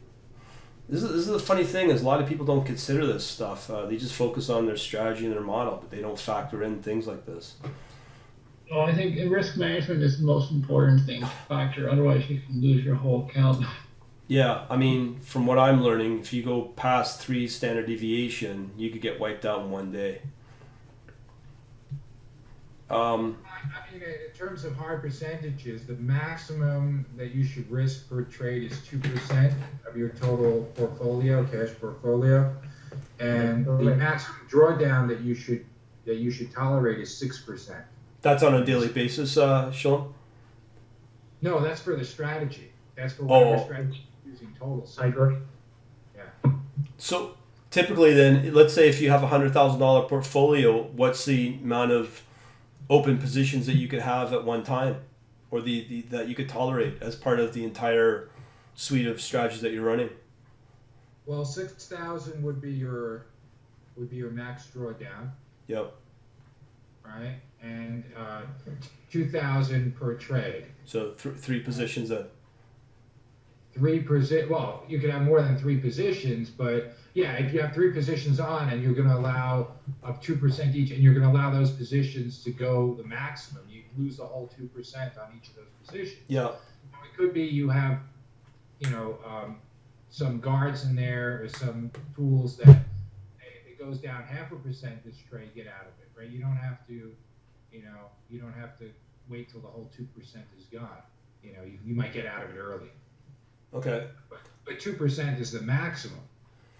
This is the funny thing is a lot of people don't consider this stuff. They just focus on their strategy and their model, but they don't factor in things like this. Well, I think risk management is the most important thing to factor. Otherwise, you can lose your whole account. Yeah, I mean, from what I'm learning, if you go past 3 standard deviation, you could get wiped out in one day. I mean, in terms of hard percentages, the maximum that you should risk per trade is 2% of your total portfolio, cash portfolio, and the maximum drawdown that you should tolerate is 6%. That's on a daily basis, Sean? No, that's for the strategy. That's for whatever Oh. strategy you're using total. I agree. Yeah. So typically then, let's say if you have a $100,000 portfolio, what's the amount of open positions that you could have at one time, or the that you could tolerate as part of the entire suite of strategies that you're running? Well, 6,000 would be your max drawdown, Yep. right? And 2,000 per trade. So 3 positions then. 3%. Well, you can have more than 3 positions, but yeah, if you have 3 positions on and you're going to allow up 2% each, and you're going to allow those positions to go the maximum, you lose the whole 2% on each of those positions. Yeah. Now, it could be you have, some guards in there or some tools that they goes down 0.5% this trade, get out of it, right? You don't have to, you don't have to wait till the whole 2% is gone. You might get out of it early. Okay. But 2% is the maximum.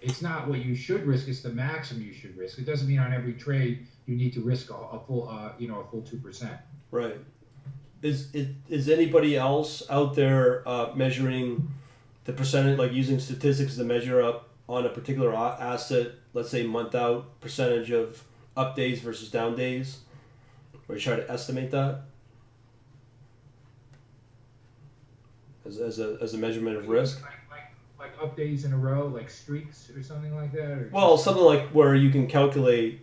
It's not what you should risk, it's the maximum you should risk. It doesn't mean on every trade you need to risk a full 2%. Right. Is anybody else out there measuring the percentage, like using statistics to measure up on a particular asset, let's say month out, percentage of up days versus down days, or you try to estimate that as a meameasurement of risk? Like up days in a row, like streaks or something like that? Or Well, something like where you can calculate.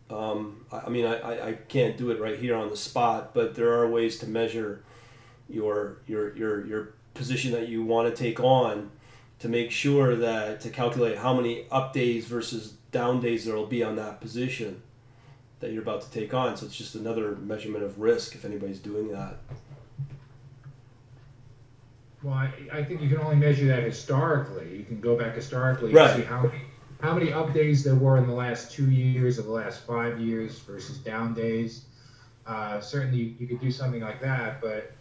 I can't do it right here on the spot, but there are ways to measure your position that you want to take on to make sure that to calculate how many up days versus down days there will be on that position that you're about to take on. So it's just another measurement of risk if anybody's doing that. Well, I think you can only measure that historically. You can go back historically Right. and see how many up days there were in the last 2 years or the last 5 years versus down days. Certainly you could do something like that, but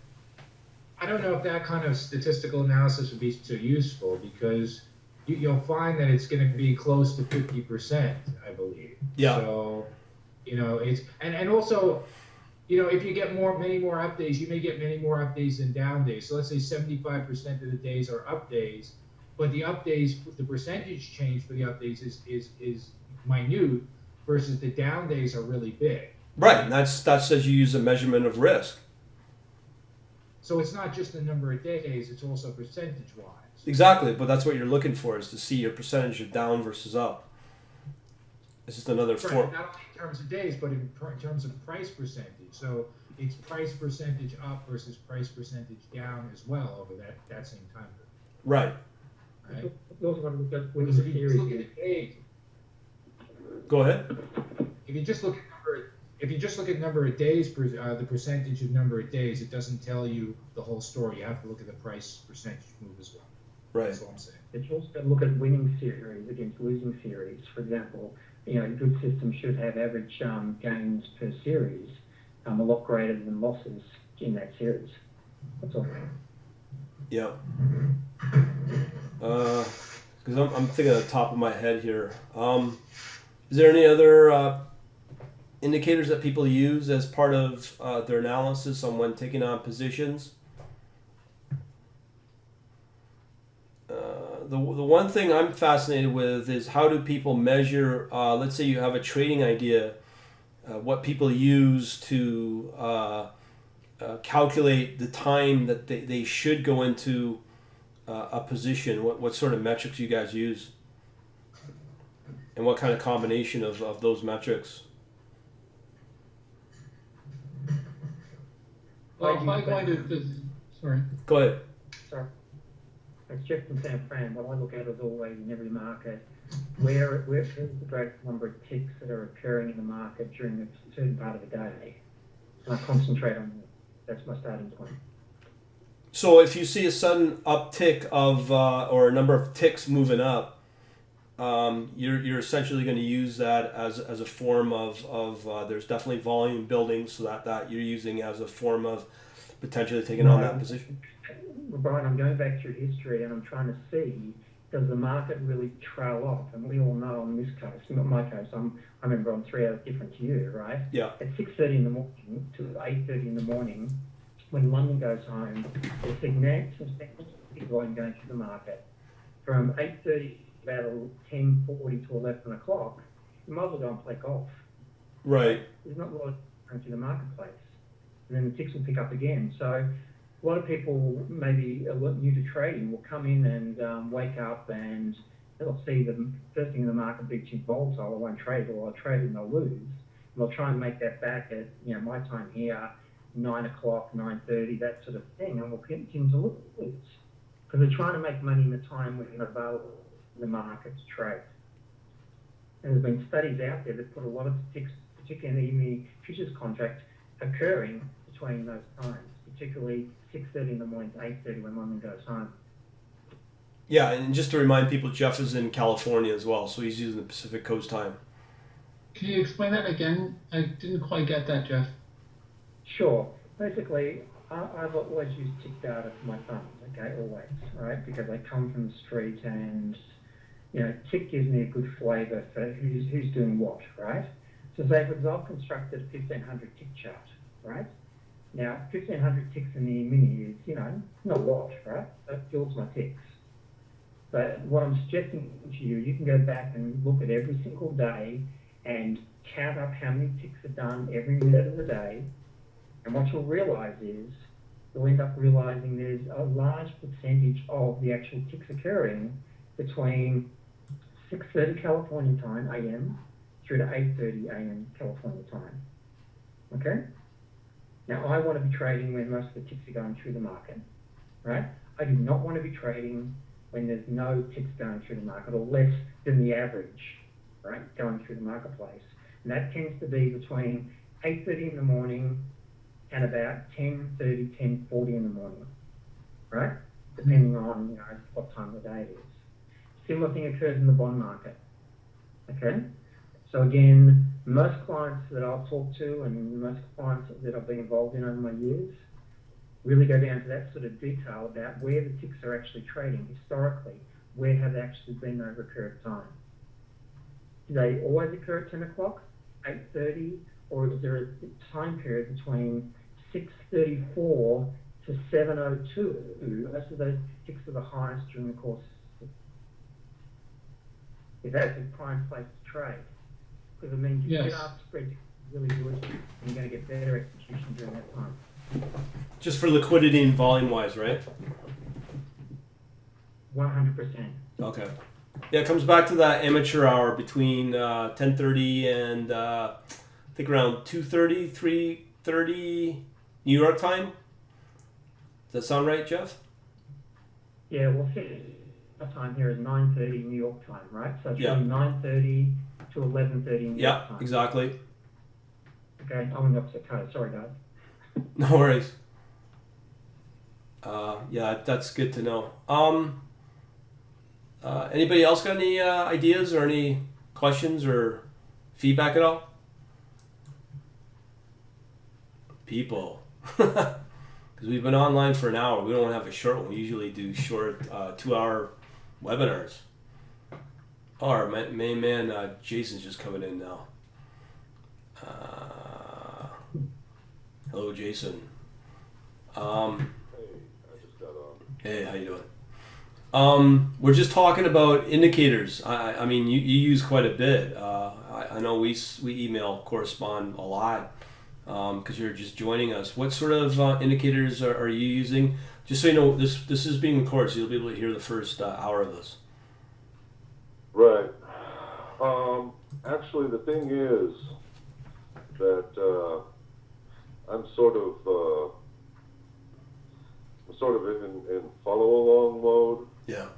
I don't know if that kind of statistical analysis would be so useful because you'll find that it's going to be close to 50%, I believe. Yeah. So, it's and also, if you get many more up days, you may get many more up days than down days. So let's say 75% of the days are up days, but the up days, the percentage change for the up days is minute versus the down days are really big. Right, and that says you use a measurement of risk. So it's not just the number of days; it's also percentage-wise. Exactly, but that's what you're looking for is to see your percentage of down versus up. It's just another Right, form. not only in terms of days, but in terms of price percentage. So it's price percentage up versus price percentage down as well over that same time period. Right. Right? You also want to look at Because winning if you just look series. at days, Go ahead. if you just look at number of days, the percentage of number of days, it doesn't tell you the whole story. You have to look at the price percentage move as well. Right. That's all I'm saying. But you also got to look at winning series against losing series. For example, a good system should have average gains per series a lot greater than losses in that series. That's all. Yeah. Because I'm thinking at the top of my head here. Is there any other indicators that people use as part of their analysis on when taking on positions? The one thing I'm fascinated with is how do people measure, let's say you have a trading idea, what people use to calculate the time that they should go into a position. What sort of metrics you guys use? And what kind of combination of those metrics? Well, if I go into this, sorry. Go ahead. Sorry. It's Jeff from San Fran. What I look at is always in every market, where's the greatest number of ticks that are occurring in the market during a certain part of the day. And I concentrate on that. That's my starting point. So if you see a sudden uptick of or a number of ticks moving up, you're essentially going to use that as a form of there's definitely volume building, so that you're using as a form of potentially taking on that position. Brian, I'm going back through history and I'm trying to see, does the market really trail off? And we all know in this case, not my case, I remember I'm 3 hours different to you, right? Yeah. At 6:30 in the morning to 8:30 in the morning, when London goes home, there's significant volume going through the market. From 8:30 about 10:40 to 11 o'clock, you might as well go and play golf. Right. There's not a lot going through the marketplace. And then the ticks will pick up again. So a lot of people, maybe a lot new to trading, will come in and wake up and they'll see the first thing in the market being too volatile. I won't trade, or I'll trade and they'll lose. And they'll try and make that back at my time here, 9 o'clock, 9:30, that sort of thing, and we'll continue to lose because they're trying to make money in the time when they're available in the market to trade. And there's been studies out there that put a lot of ticks, particularly in the futures contract, occurring between those times, particularly 6:30 in the morning to 8:30 when London goes home. Yeah, and just to remind people, Jeff is in California as well, so he's using the Pacific Coast time. Can you explain that again? I didn't quite get that, Jeff. Sure. Basically, I've always used tick data for my funds, okay, always, right? Because I come from the street and, tick gives me a good flavour for who's doing what, right? So say, for example, I've constructed a 1500 tick chart, right? Now, 1500 ticks in the mini is, not a lot, right? That fills my ticks. But what I'm suggesting to you, you can go back and look at every single day and count up how many ticks are done every minute of the day. And what you'll realise is, you'll end up realising there's a large percentage of the actual ticks occurring between 6:30 California time, AM, through to 8:30 AM California time. Okay? Now, I want to be trading when most of the ticks are going through the market, right? I do not want to be trading when there's no ticks going through the market, or less than the average, right, going through the marketplace. And that tends to be between 8:30 in the morning and about 10:30, 10:40 in the morning, right? Depending on, what time of the day it is. Similar thing occurs in the bond market, okay? So again, most clients that I'll talk to and most clients that I've been involved in over my years really go down to that sort of detail about where the ticks are actually trading historically. Where have they actually been over a period of time? Do they always occur at 10 o'clock, 8:30, or is there a time period between 6:34 to 7:02? Most of those ticks are the highest during the course. If that's a prime place to trade, because it means your Yes. bid-ask spread is really good, and you're going to get better execution during that time. Just for liquidity and volume wise, right? 100%. Okay. Yeah, it comes back to that amateur hour between 10:30 and I think around 2:30, 3:30 New York time. Does that sound right, Jeff? Yeah, well, our time here is 9:30 New York time, right? So it's Yeah. really 9:30 to 11:30 New York Yeah, time. exactly. Okay, I'm on the opposite coast. Sorry, guys. No worries. Yeah, that's good to know. Anybody else got any ideas or any questions or feedback at all? People. Because we've been online for an hour. We don't have a short one. We usually do short 2-hour webinars. Oh, our main man, Jason's just coming in now. Hello, Jason. Hey, I just got on. Hey, how you doing? We're just talking about indicators. I mean, you use quite a bit. I know we email, correspond a lot because you're just joining us. What sort of indicators are you using? Just so you know, this is being recorded, so you'll be able to hear the first hour of this. Right. Actually, the thing is that I'm sort of in follow along mode. Yeah.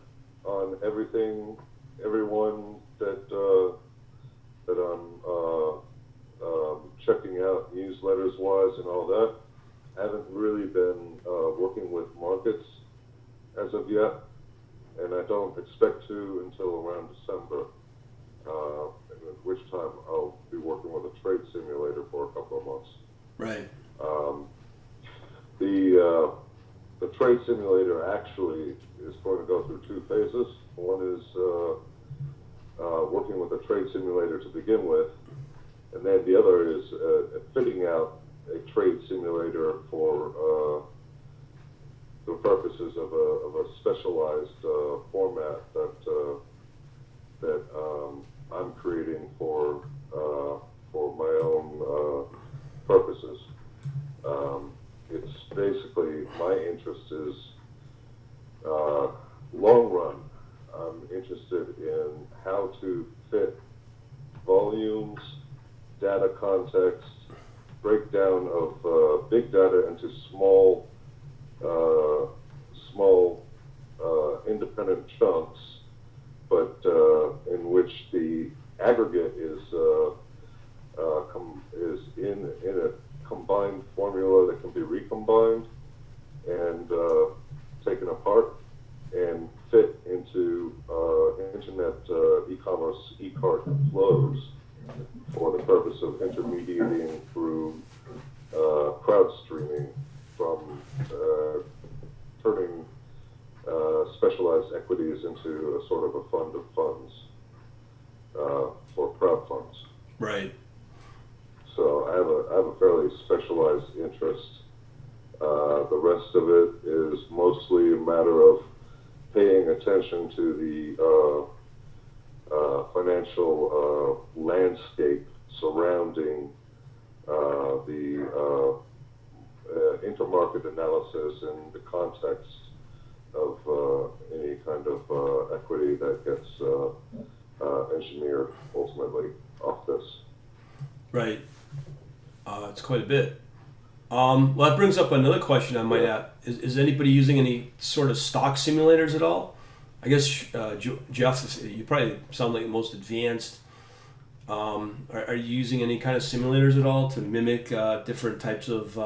On everything, everyone that I'm checking out newsletters wise and all that. Haven't really been working with markets as of yet, and I don't expect to until around December, at which time I'll be working with a trade simulator for a couple of months. Right. The trade simulator actually is going to go through two phases. One is working with a trade simulator to begin with, and then the other is fitting out a trade simulator for the purposes of a specialized format that I'm creating for my own purposes. It's basically, my interest is long run. I'm interested in how to fit volumes, data context, breakdown of big data into small independent chunks, but in which the aggregate is in a combined formula that can be recombined and taken apart and fit into internet e-commerce e-cart flows for from turning specialized equities into a sort of a fund of funds for crowd funds. Right. So I have a fairly specialized interest. The rest of it is mostly a matter of paying attention to the financial landscape surrounding the intermarket analysis in the context of any kind of equity that gets engineered ultimately off this. Right. It's quite a bit. Well, that brings up another question I might ask. Is anybody using any sort of stock simulators at all? I guess, Jeff, you probably sound like the most advanced. Are you using any kind of simulators at all to mimic different types of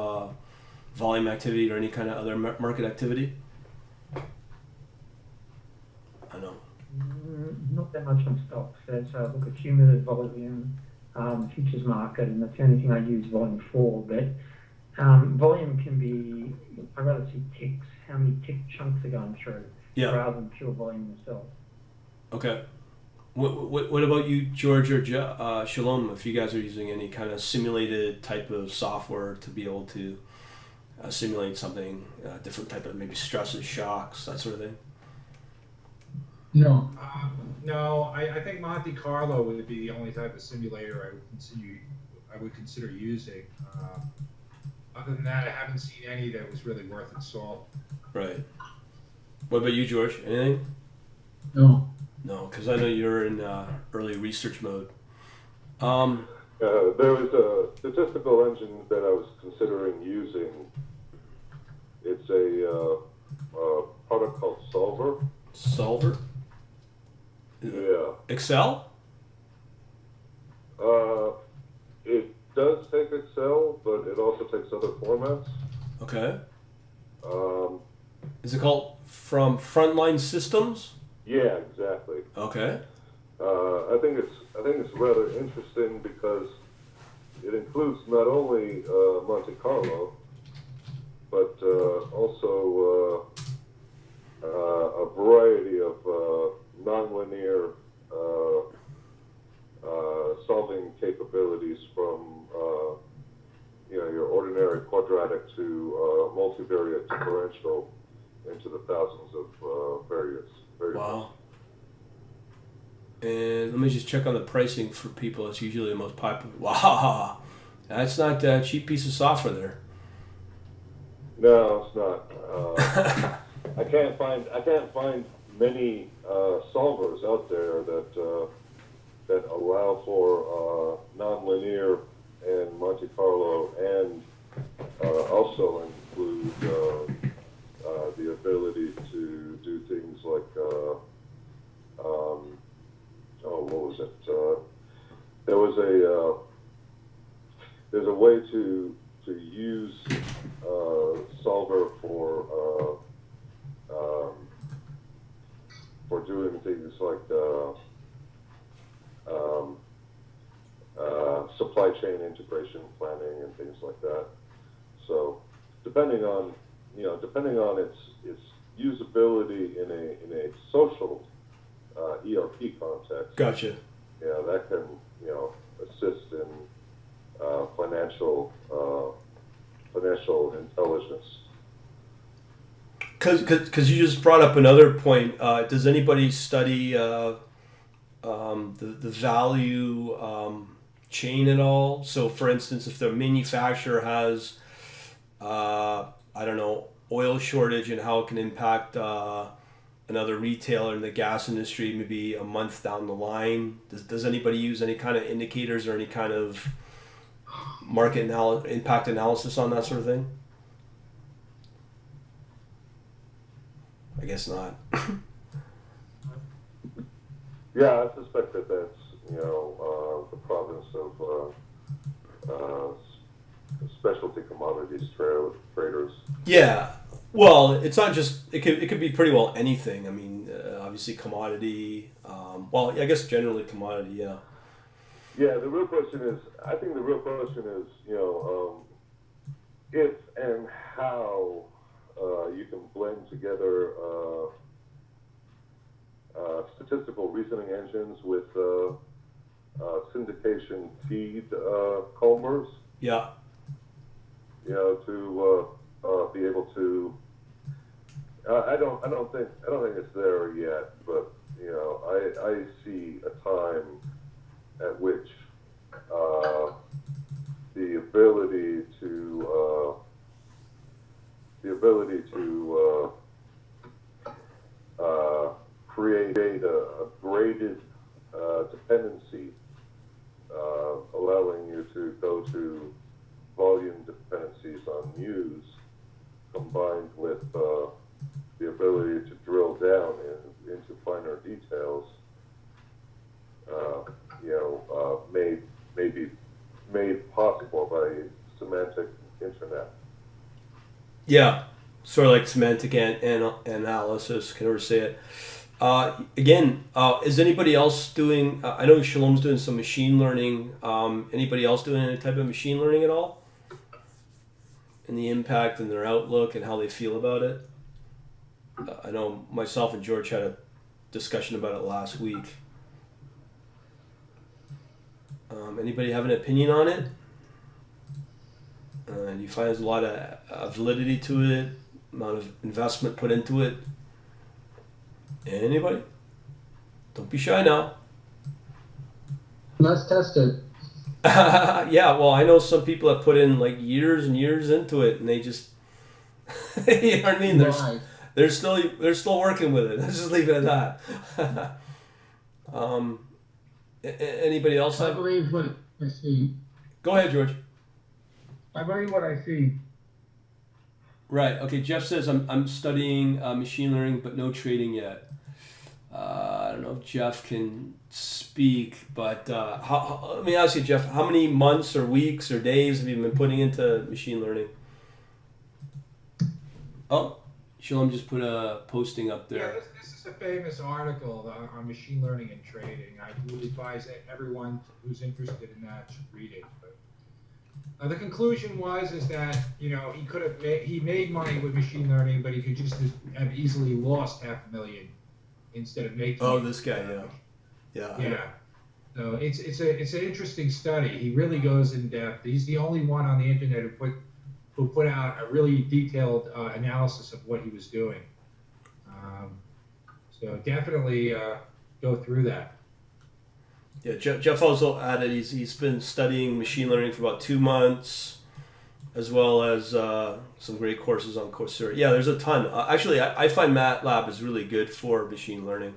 volume activity or any kind of other market activity? I know. Not that much on stocks. There's look at cumulative volume, futures market, and that's the only thing I use volume for. But volume can be, I'd rather see ticks, how many tick chunks are going through, rather than pure volume itself. Okay. What about you, George or Shalom, if you guys are using any kind of simulated type of software to be able to simulate something, different type of maybe stresses, shocks, that sort of thing? No. No, I think Monte Carlo would be the only type of simulator I would consider using. Other than that, I haven't seen any that was really worth its salt. Right. What about you, George? Anything? No. No, because I know you're in early research mode. There was a statistical engine that I was considering using. It's a product called Solver. Solver? Yeah. Excel? It does take Excel, but it also takes other formats. Okay. Is it called From Frontline Systems? Yeah, exactly. Okay. I think it's rather interesting because it includes not only Monte Carlo, but also a variety of nonlinear solving capabilities from your ordinary quadratic to multivariate differential into the thousands of variables. Wow. And let me just check on the pricing for people. It's usually the most popular. Wow, that's not a cheap piece of software there. No, it's not. I can't find many solvers out there that allow for nonlinear and Monte Carlo, and also include the ability to do things like what was it? There's a way to use solver for doing things like supply chain integration planning and things like that. So depending on its usability in a social ERP context. Gotcha. Yeah, that can assist in financial intelligence. Because you just brought up another point. Does anybody study the value chain at all? So, for instance, if the manufacturer has, I don't know, oil shortage and how it can impact another retailer in the gas industry maybe a month down the line, does anybody use any kind of indicators or any kind of market impact analysis on that sort of thing? I guess not. Yeah, I suspect that's the province of specialty commodities traders. Yeah. Well, it's not just it could be pretty well anything. I mean, obviously commodity. Well, I guess generally commodity. Yeah. Yeah. The real question is, I think the real question is, if and how engines with syndication feed combers, Yeah. to be able to. I don't think it's there yet, but I see a time at which the ability to create a graded dependency, allowing you to go to volume dependencies on news, combined with the ability to drill down into finer details, may be made possible by semantic internet. Yeah. Sort of like semantic analysis. Can never say it. Again, is anybody else doing? I know Shalom's doing some machine learning. Anybody else doing any type of machine learning at all? And the impact and their outlook and how they feel about it. I know myself and George had a discussion about it last week. Anybody have an opinion on it? Do you find there's a lot of validity to it? Amount of investment put into it? Anybody? Don't be shy now. Let's test it. Yeah, well, I know some people that put in like years and years into it, and they just, you know what I mean? Why? They're still working with it. Let's just leave it at that. Anybody else I have? believe what I see. Go ahead, George. I believe what I see. Right. Okay. Jeff says I'm studying machine learning, but no trading yet. I don't know if Jeff can speak, but let me ask you, Jeff. How many months or weeks or days have you been putting into machine learning? Oh, Shalom just put a posting up there. Yeah, this is a famous article on machine learning and trading. I would advise that everyone who's interested in that should read it. But the conclusion is that he could have made money with machine learning, but he could just have easily lost $500,000 instead of making. Oh, it. this guy, yeah. Yeah. So it's an interesting study. He really goes in depth. He's the only one on the internet who put out a really detailed analysis of what he was doing. So definitely go through that. Yeah, Jeff also added he's been studying machine learning for about 2 months, as well as some great courses on Coursera. Yeah, there's a ton. Actually, I find MATLAB is really good for machine learning.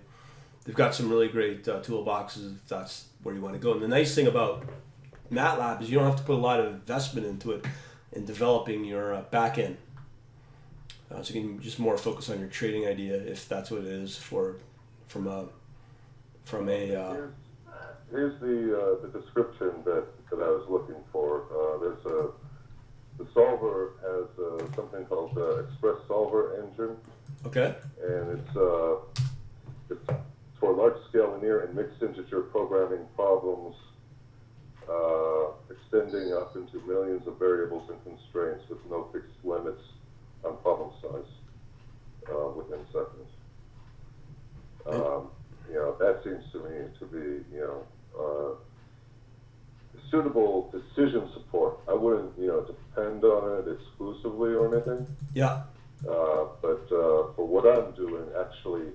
They've got some really great toolboxes if that's where you want to go. And the nice thing about MATLAB is you don't have to put a lot of investment into it in developing your backend. So you can just more focus on your trading idea if that's what it is from a. Here's the description that I was looking for. The solver has something called the Express Solver engine. Okay. And it's for large-scale linear and mixed integer programming problems, extending up into millions of variables and constraints with no fixed limits on problem size within seconds. That seems to me to be, suitable decision support. I wouldn't, depend on it exclusively or anything. Yeah. But for what I'm doing, actually,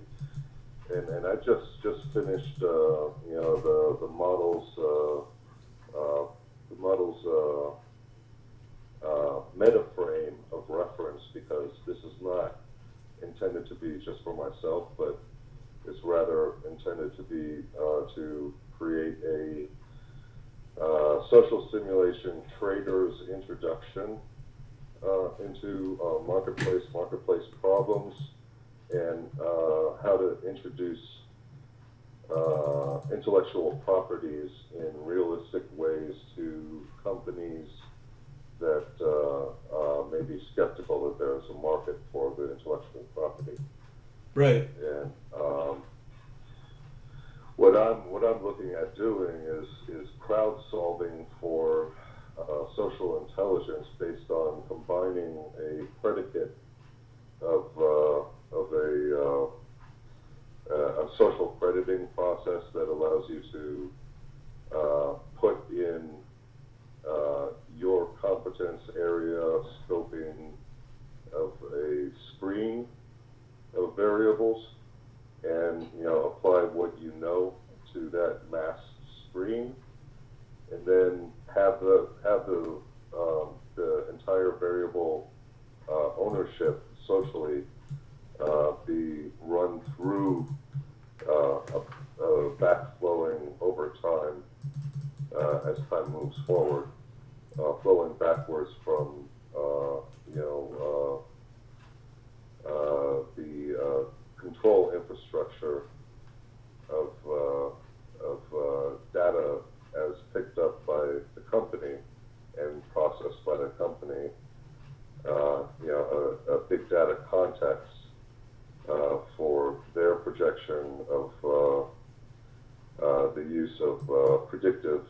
and I just finished, the models meta frame of reference, because this is not intended to be just for myself, but it's rather intended to be to create a social simulation trader's introduction into marketplace problems, and how to introduce intellectual properties in realistic ways to companies that may be skeptical that there's a market for the intellectual property. Right. And what I'm looking at doing is crowd solving for social intelligence based on combining a predicate of a social crediting process that to put in your competence area scoping of a screen of variables, and apply what you know to that masked screen, and then have the entire variable ownership socially be run through backflowing over time as time moves forward, flowing backwards from the control infrastructure of data as picked up by the company and processed by the company, a big data context for their projection of the use of predictive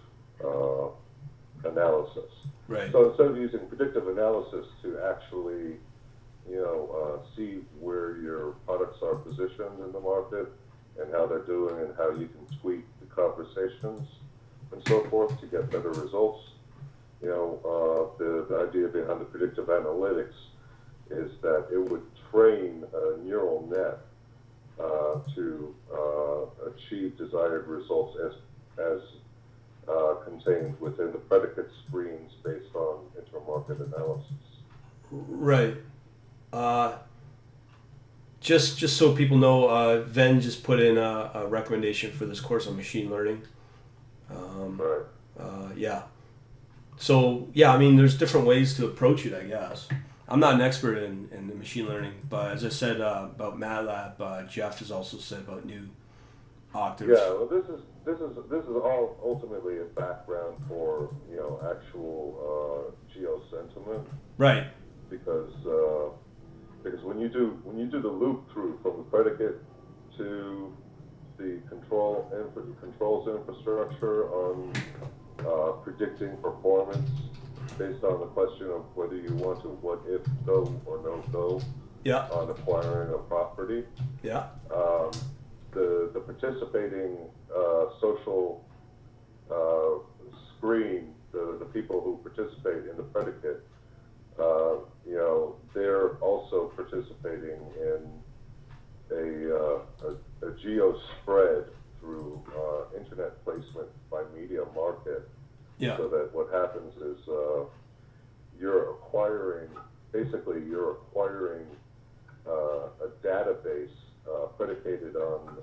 analysis. Right. So instead of using predictive analysis to actually, see where your products are positioned in the market and how they're doing and how you can tweak the conversations and so forth to get better results, the idea behind the predictive analytics is that it would train a neural net to achieve desired results as contained within the predicate screens based on intermarket analysis. Right. Just so people know, Ven just put in a recommendation for this course on machine learning. Right. Yeah. So yeah, I mean, there's different ways to approach it, I guess. I'm not an expert in the machine learning, but as I said about MATLAB, Jeff has also said about new octaves. Yeah, well, this is all ultimately a background for actual geo sentiment, Right. because when you do the loop through from the predicate to the controls infrastructure on predicting performance based on the question of whether you want to what if go or no go Yeah. on acquiring a property. Yeah. The participating social screen, the people who participate in the predicate, they're also participating in a geo spread through internet placement by media market. Yeah. So that what happens is you're acquiring a database predicated on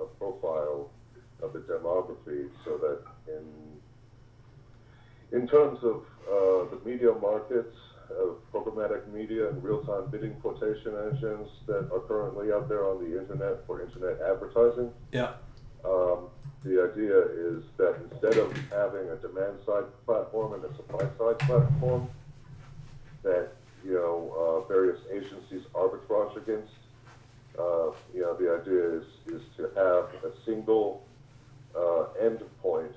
a profile of the demography, so that in terms of the media markets, programmatic media and real-time bidding quotation engines that are currently out there on the internet for internet advertising, Yeah. the idea is that instead of having a demand-side platform and a supply-side platform that various agencies arbitrage against, the idea is to have a single endpoint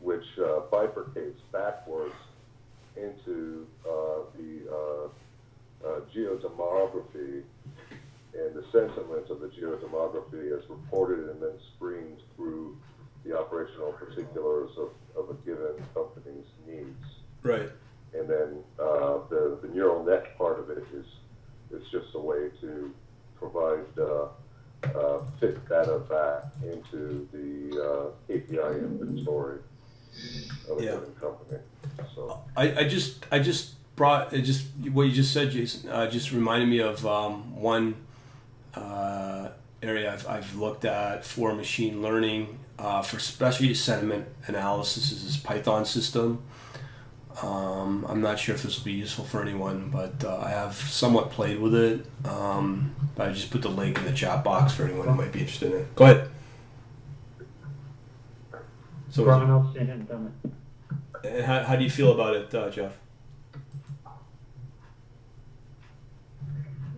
which bifurcates backwards into the geodemography and the sentiment of the geodemography as reported and then screened through the operational particulars of a given company's needs. Right. And then the neural net part of it is just a way to provide fit data back into the KPI inventory of a given company. So I just brought it, just what you just said, Jason, just reminded me of one area I've looked at for machine learning, for especially sentiment analysis, is this Python system. I'm not sure if this will be useful for anyone, but I have somewhat played with it. But I just put the link in the chat box for anyone who might be interested in it. Go ahead. So, Brian, I've seen it and done it. and how do you feel about it, Jeff?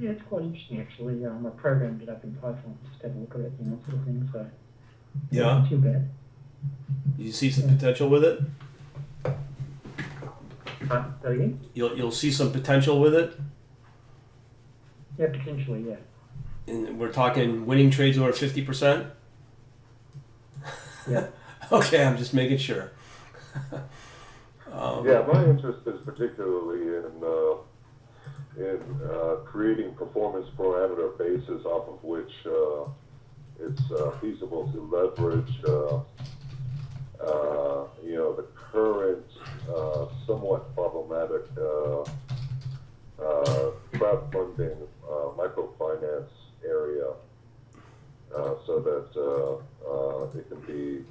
Yeah, it's quite interesting actually. I programmed it up in Python just to have a look at it, sort of thing. So Yeah. not too bad. You see some potential with it? That again? You'll see some potential with it. Yeah, potentially, yeah. And we're talking winning trades over 50%. Yeah. Okay, I'm just making sure. Yeah, my interest is particularly in creating performance parameter bases off of which it's feasible to leverage, the current somewhat problematic crowdfunding microfinance area, so that it can be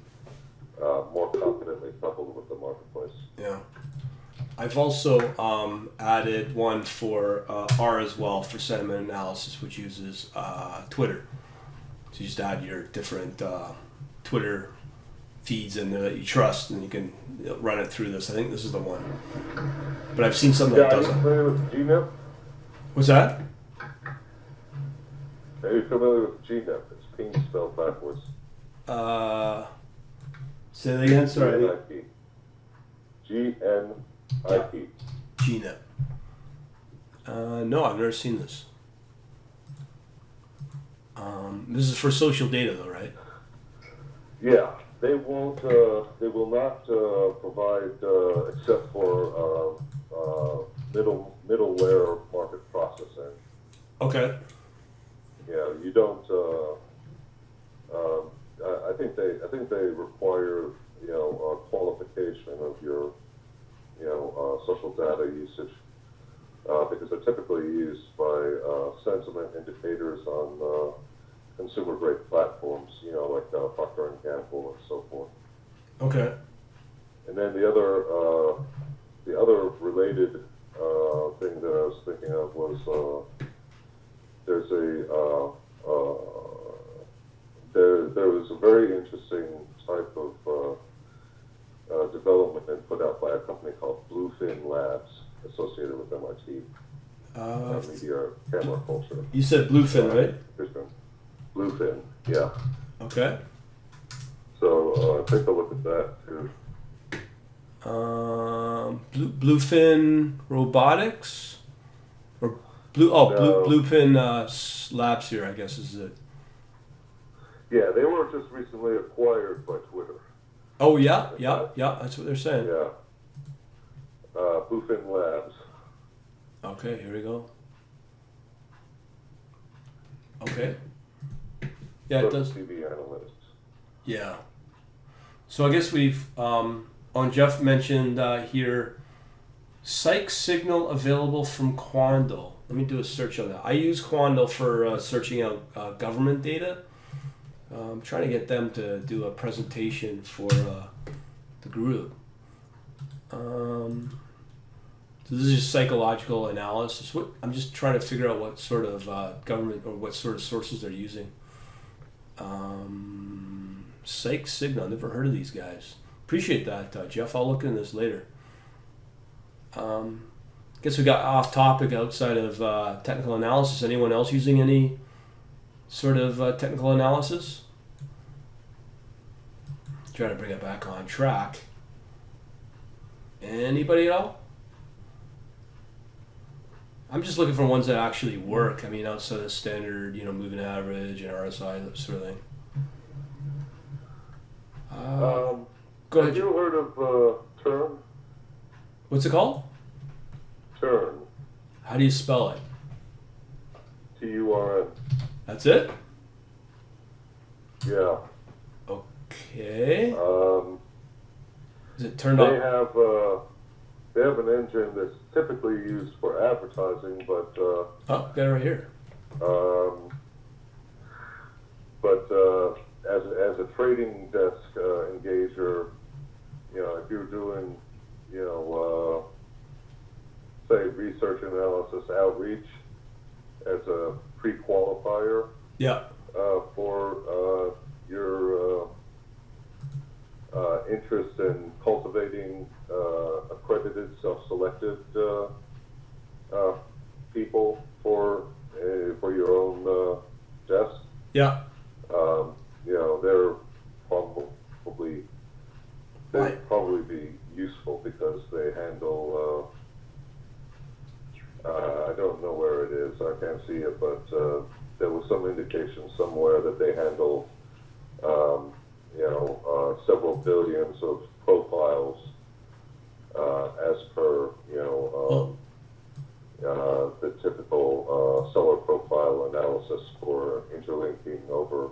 more confidently coupled with the marketplace. Yeah. I've also added one for R as well for sentiment analysis, which uses Twitter. So you just add your different Twitter feeds in there that you trust, and you can run it through this. I think this is the one. But I've seen something Yeah, that are you doesn't. familiar with GNIP? What's that? Are you familiar with GNIP? It's ping spelled backwards. Say that again. Sorry. GNIP. GNIP. GNIP. No, I've never seen this. This is for social data, though, right? Yeah, they won't. They will not provide except for middleware market processing. Okay. Yeah, you don't. I think they require qualification of your social data usage because they're typically used by sentiment indicators on consumer grade platforms, like Procter and Gamble and so forth. Okay. And then the other related thing that I was thinking of was there's there was a very interesting type of development and put out by a company called Bluefin Labs, associated with MIT, Media Camera Culture. You said bluefin, right? Bluefin, yeah. Okay. So take a look at that too. Bluefin Robotics, or No. Bluefin Labs here, I guess is it. Yeah, they were just recently acquired by Twitter. Oh yeah, that's what they're saying. Yeah. Bluefin Labs. Okay, here we go. Okay. Yeah, it does. TV analytics. Yeah. So I guess we've Jeff mentioned here, psych signal available from Quandl. Let me do a search on that. I use Quandl for searching out government data. I'm trying to get them to do a presentation for the group. So this is just psychological analysis. I'm just trying to figure out what sort of government or what sort of sources they're using. Psych Signal. Never heard of these guys. Appreciate that, Jeff. I'll look into this later. Guess we got off topic outside of technical analysis. Anyone else using any sort of technical analysis? Trying to bring it back on track. Anybody at all? I'm just looking for ones that actually work. I mean, outside of standard, moving average and RSI, that sort of thing. Go ahead. Have you heard of Turn? What's it called? Turn. How do you spell it? TURN. That's it? Yeah. Okay. Is it turned They on? have an engine that's typically used for advertising, but Oh, got it right here. as a trading desk engager, if you're doing, say research analysis outreach as a pre-qualifier Yeah. for your interest in cultivating accredited, self-selected people for your own desk. Yeah. They're probably Right. they'd probably be useful because they handle. I don't know where it is. I can't see it, but there was some indication somewhere that they handle several billions of profiles as per the typical seller profile analysis for interlinking over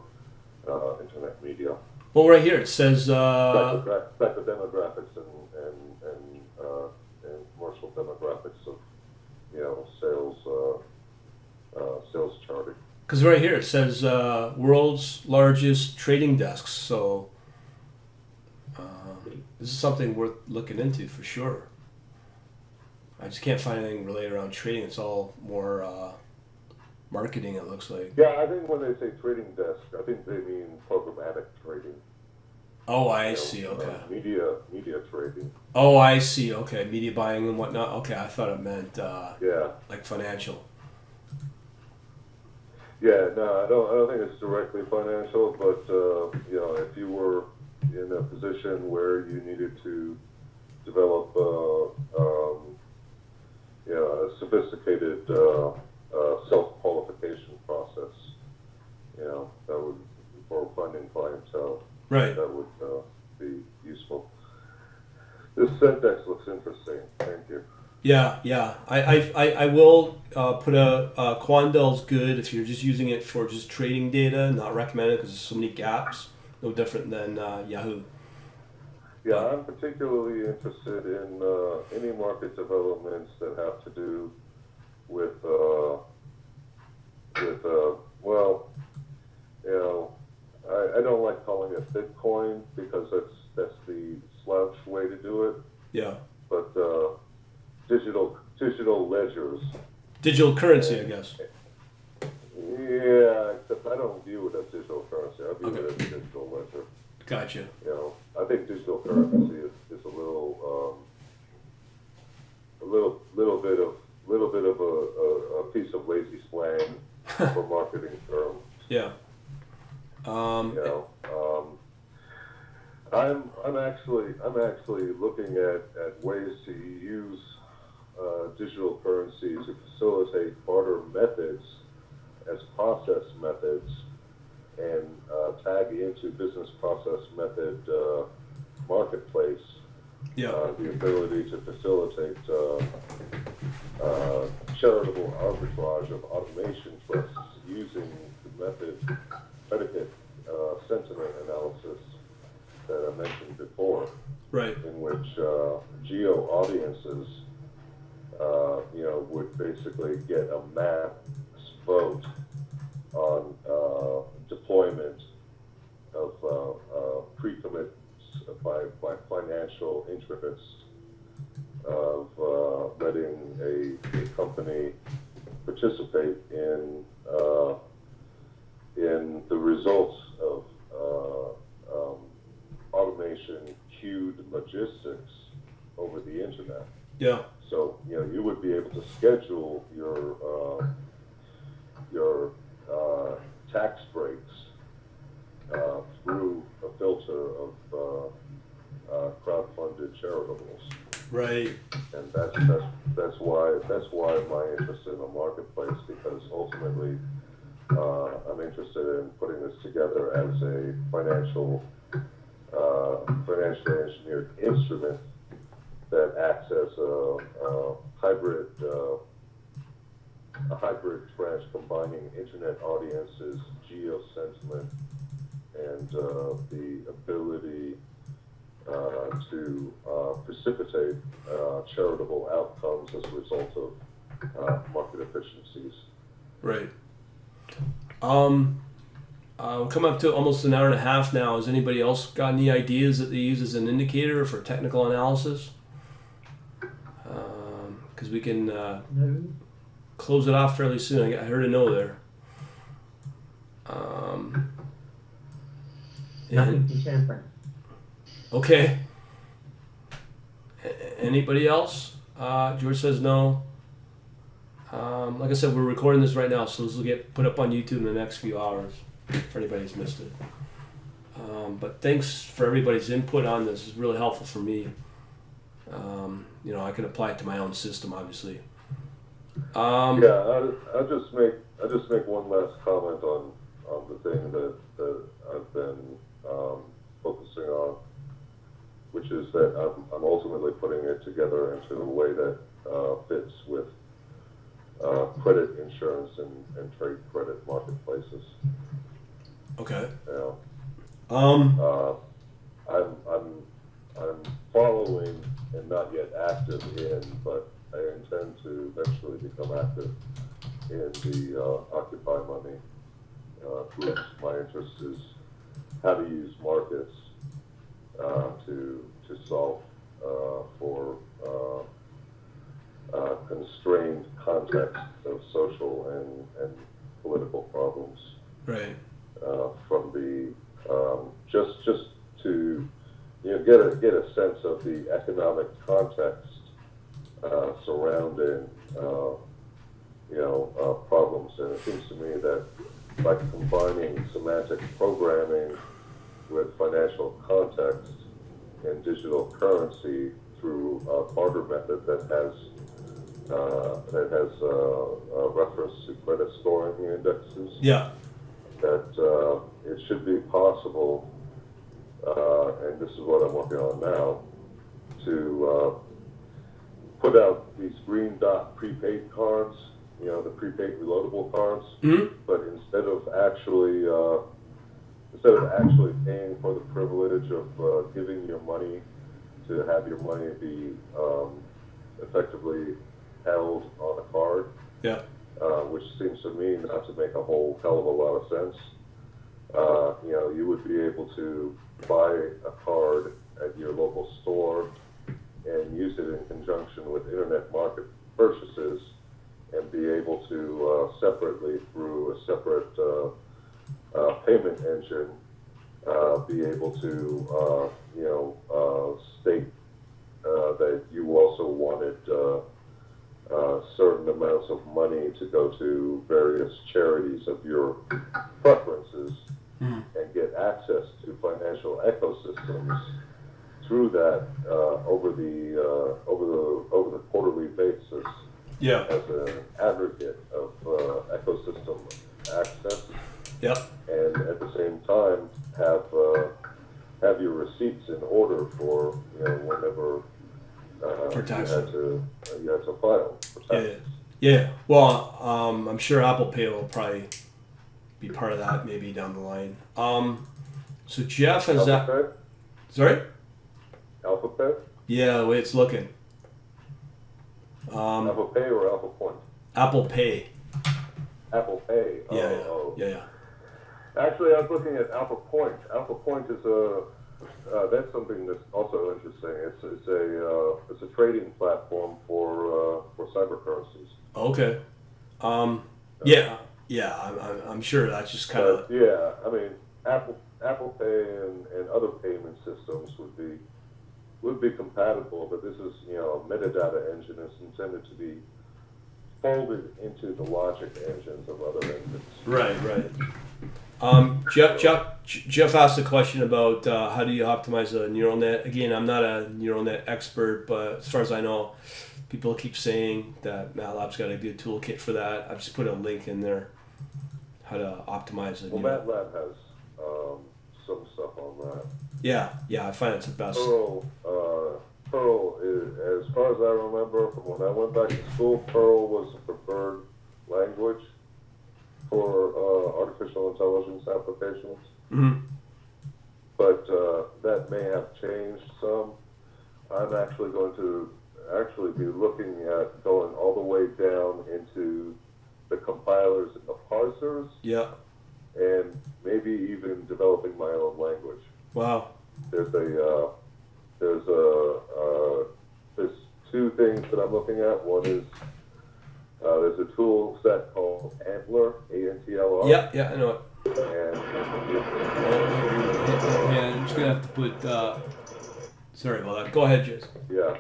internet media. Well, right here it says. Back to demographics and commercial demographics of sales charting. Because right here it says world's largest trading desks. So this is something worth looking into for sure. I just can't find anything related around trading. It's all more marketing, it looks like. Yeah, I think when they say trading desk, I think they mean programmatic trading. Oh, I see. Okay. Media trading. Oh, I see. Okay, media buying and whatnot. Okay, I thought it meant like financial. Yeah, no, I don't think it's directly financial, but if you were in a position where you needed to develop a sophisticated self-qualification process, that would, for finding clientele, Right. that would be useful. This Sendex looks interesting. Thank you. Yeah. I will put Quandel's good if you're just using it for just trading data. Not recommended because there's so many gaps. No different than Yahoo. Yeah, I'm particularly interested in any market developments that have to do with I don't like calling it Bitcoin because that's the slouch way to do it. Yeah. But digital ledgers. Digital currency, I guess. Yeah, except I don't view it as digital currency. I view it as a digital ledger. Gotcha. I think digital currency is a little bit of a piece of lazy slang for marketing terms. Yeah. I'm actually looking at ways to use digital currency to facilitate barter methods as process methods and tag into business process method marketplace. Yeah. The ability to facilitate charitable arbitrage of automation trusts using the method predicate sentiment analysis that I mentioned before, Right. in which geo audiences, would basically get a mass vote on deployment of pre-commits by financial interests of letting a company participate in the results of automation queued logistics over the internet. Yeah. So you would be able to schedule your tax breaks through a filter of crowd-funded charitables. Right. And that's why my interest in the marketplace, because ultimately I'm interested in putting this together as a financially engineered instrument that acts as a hybrid branch combining internet audiences, geo sentiment, and the ability to precipitate charitable outcomes as a result of market efficiencies. Right. We're coming up to almost an hour and a half now. Has anybody else got any ideas that they use as an indicator for technical analysis? Because we can No. close it off fairly soon. I heard a no there. Nothing from San Fran. Okay. Anybody else? George says no. Like I said, we're recording this right now, so this will get put up on YouTube in the next few hours for anybody who's missed it. But thanks for everybody's input on this. It's really helpful for me. I can apply it to my own system, obviously. I'll just make one last comment on the thing that I've been focusing on, which is that I'm ultimately putting it together into a way that fits with credit insurance and trade credit marketplaces. Okay. You know, Um. I'm following and not yet active in, but I intend to eventually become active in the Occupy Money groups. My interest is how to use markets to solve for constrained context of social and political problems. Right. From the just to get a sense of the economic context surrounding problems, and it seems to me that by combining semantic programming with financial context and digital currency through a barter method that has reference to credit scoring indexes, Yeah. that it should be possible, and this is what I'm working on now, to put out these green dot prepaid cards, the prepaid reloadable cards, Mm-hmm. but instead of actually paying for the privilege of giving your money to have your money be effectively held on a card, Yeah. which seems to me not to make a whole hell of a lot of sense. You would be able to buy a card at your local store and use it in conjunction with internet market purchases, and be able to separately, through a separate payment engine, be able to state that you also wanted certain amounts of money to go to various charities of your preferences, and get access to financial ecosystems through that over the quarterly basis, Yeah. as an aggregate of ecosystem access, Yep. and at the same time have your receipts in order for whenever For you taxes. had to file for Yeah. taxes. Yeah. Well, I'm sure Apple Pay will probably be part of that maybe down the line. So Jeff has that. Alpha Pay? Sorry. Alpha Pay? Yeah, the way it's looking. Alpha Pay or Alpha Point? Apple Pay. Apple Pay. Yeah. Oh. Yeah. Actually, I was looking at Alpha Point. Alpha Point is that's something that's also interesting. It's a trading platform for cyber currencies. Okay. Yeah. Yeah. I'm sure that's just kind of. But yeah, I mean, Apple Pay and other payment systems would be compatible, but this is a metadata engine that's intended to be folded into the logic engines of other engines. Right. Jeff asked a question about how do you optimize a neural net. Again, I'm not a neural net expert, but as far as I know, people keep saying that MATLAB's got a good toolkit for that. I've just put a link in there how to optimize it. Well, MATLAB has some stuff on that. Yeah, I find it's the best. Perl is, as far as I remember from when I went back to school, Perl was the preferred language for artificial intelligence applications. Mm-hmm. But that may have changed some. I'm actually going to be looking at going all the way down into the compilers and the parsers, Yeah. and maybe even developing my own language. Wow. There's two things that I'm looking at. One is there's a tool set called Antler, A-N-T-L-R. Yeah, I know it. And Yeah, I'm just gonna have to put. Sorry about that. Go ahead, Jason. yeah,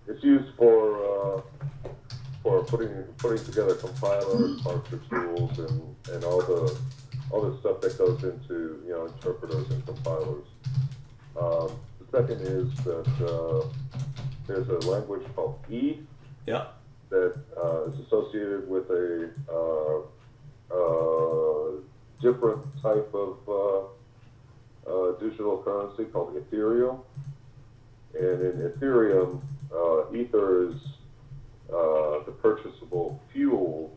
it's used for putting together compilers, parser tools, and all the stuff that goes into interpreters and compilers. The second is that there's a language called E. Yeah. That is associated with a different type of digital currency called Ethereum. And in Ethereum, Ether is the purchasable fuel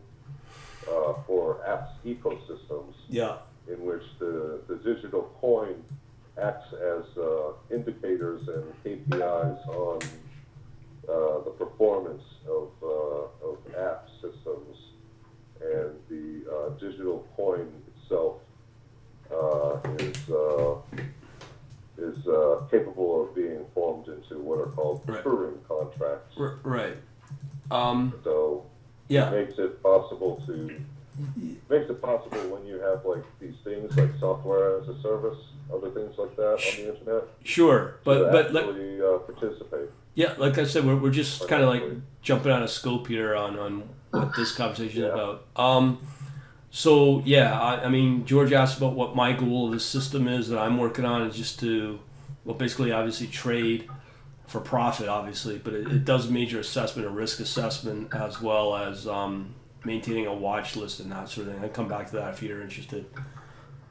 for apps ecosystems, Yeah. in which the digital coin acts as indicators and KPIs on the performance of app systems, and the digital coin itself is capable of being formed into what are called Right. Turing contracts. Right. So Yeah. makes it possible when you have like these things like software as a service, other things like that on the internet, Sure. But actually participate. yeah, like I said, we're just kind of like Financially. jumping out of scope here on what this conversation is Yeah. about. So yeah, I mean, George asked about what my goal of the system is that I'm working on is just to, well, basically, obviously trade for profit, obviously, but it does major assessment and risk assessment as well as maintaining a watch list and that sort of thing. I'll come back to that if you're interested.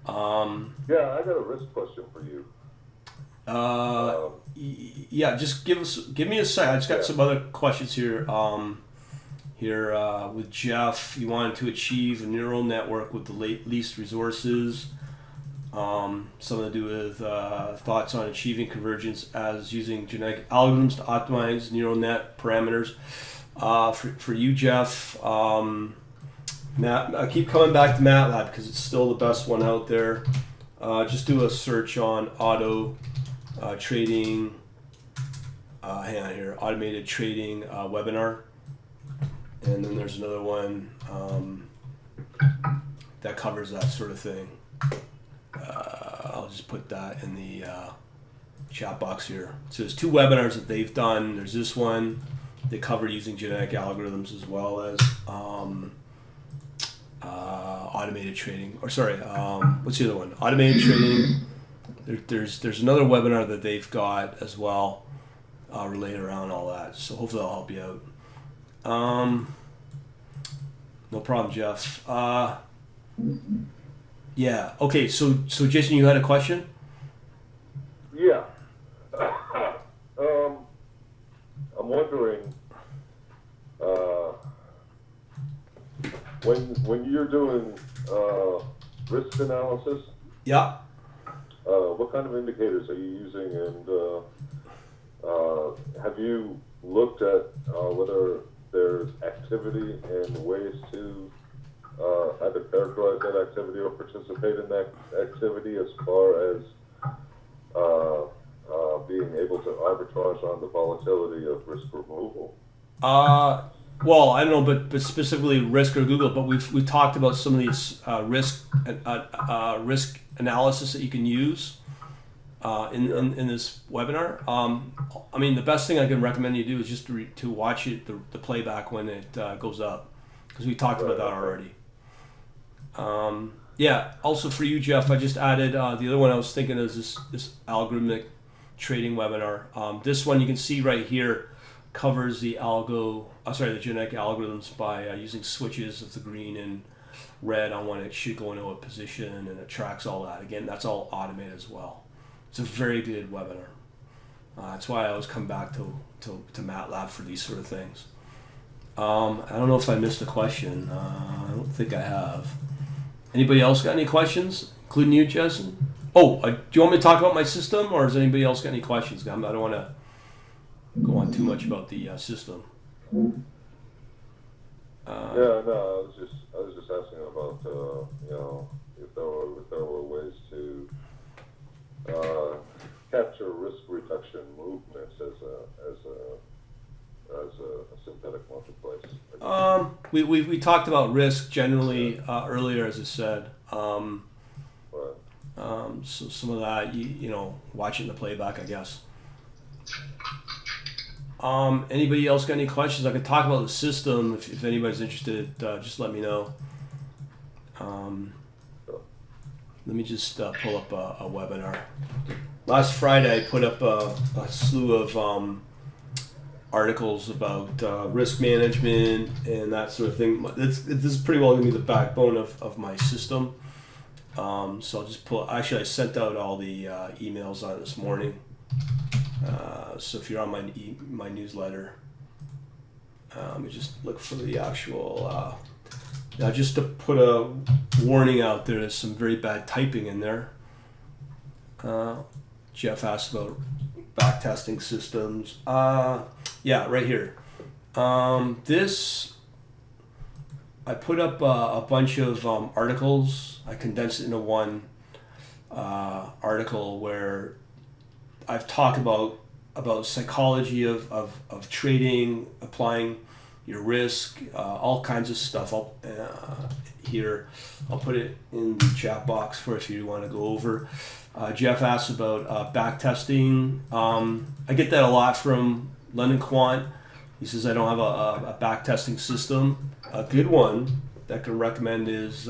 Yeah, I got a risk question for you. Yeah, just give me a sec. I just got some other questions here. With Jeff, he wanted to achieve a neural network with the least resources. Something to do with thoughts on achieving convergence as using genetic algorithms to optimize neural net parameters. For you, Jeff, Matt, I keep coming back to MATLAB because it's still the best one out there. Just do a search on auto trading. Hang on here, automated trading webinar. And then there's another one that covers that sort of thing. I'll just put that in the chat box here. So there's two webinars that they've done. There's this one they covered using genetic algorithms as well as automated trading. Or sorry, what's the other one? Automated trading. There's another webinar that they've got as well related around all that. So hopefully I'll help you out. No problem, Jeff. Yeah. Okay. So Jason, you had a question? Yeah. I'm wondering when you're doing risk analysis, Yeah. what kind of indicators are you using, and have you looked at whether there's activity and ways to either characterize that activity or participate in that activity as far as being able to arbitrage on the volatility of risk removal? Well, I don't know, but specifically risk or Google. But we've talked about some of these risk analysis that you can use in this webinar. I mean, the best thing I can recommend you do is just to watch it the playback when it goes up, because we talked about that already. Yeah. Also for you, Jeff, I just added the other one I was thinking is this algorithmic trading webinar. This one you can see right here covers the the genetic algorithms by using switches of the green and red on when it should go into a position, and it tracks all that. Again, that's all automated as well. It's a very good webinar. That's why I always come back to MATLAB for these sort of things. I don't know if I missed a question. I don't think I have. Anybody else got any questions, including you, Jason? Oh, do you want me to talk about my system, or does anybody else got any questions? I don't want to go on too much about the system. Yeah, no, I was just asking about if there were ways to capture risk reduction movements as a synthetic marketplace. We talked about risk generally earlier, as I said. So some of that, watching the playback, I guess. Anybody else got any questions? I could talk about the system if anybody's interested. Just let me know. Let me just pull up a webinar. Last Friday, I put up a slew of articles about risk management and that sort of thing. This is pretty well going to be the backbone of my system. So I'll just pull. Actually, I sent out all the emails on it this morning. So if you're on my newsletter, let me just look for the actual. Now, just to put a warning out there, there's some very bad typing in there. Jeff asked about backtesting systems. Yeah, right here. This, I put up a bunch of articles. I condensed it into one article where I've talked about psychology of trading, applying your risk, all kinds of stuff. Here, I'll put it in the chat box for if you want to go over. Jeff asked about backtesting. I get that a lot from London Quant. He says I don't have a backtesting system. A good one that I can recommend is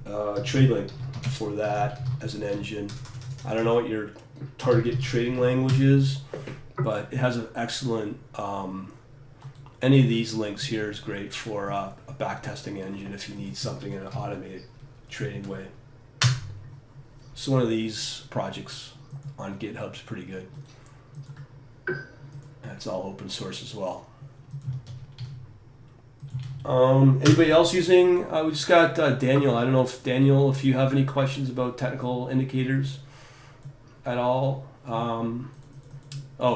TradeLink for that as an engine. I don't know what your target trading language is, but it has an excellent. Any of these links here is great for a backtesting engine if you need something in an automated trading way. So one of these projects on GitHub's pretty good. That's all open source as well. Anybody else using? We just got Daniel. I don't know if Daniel, if you have any questions about technical indicators at all.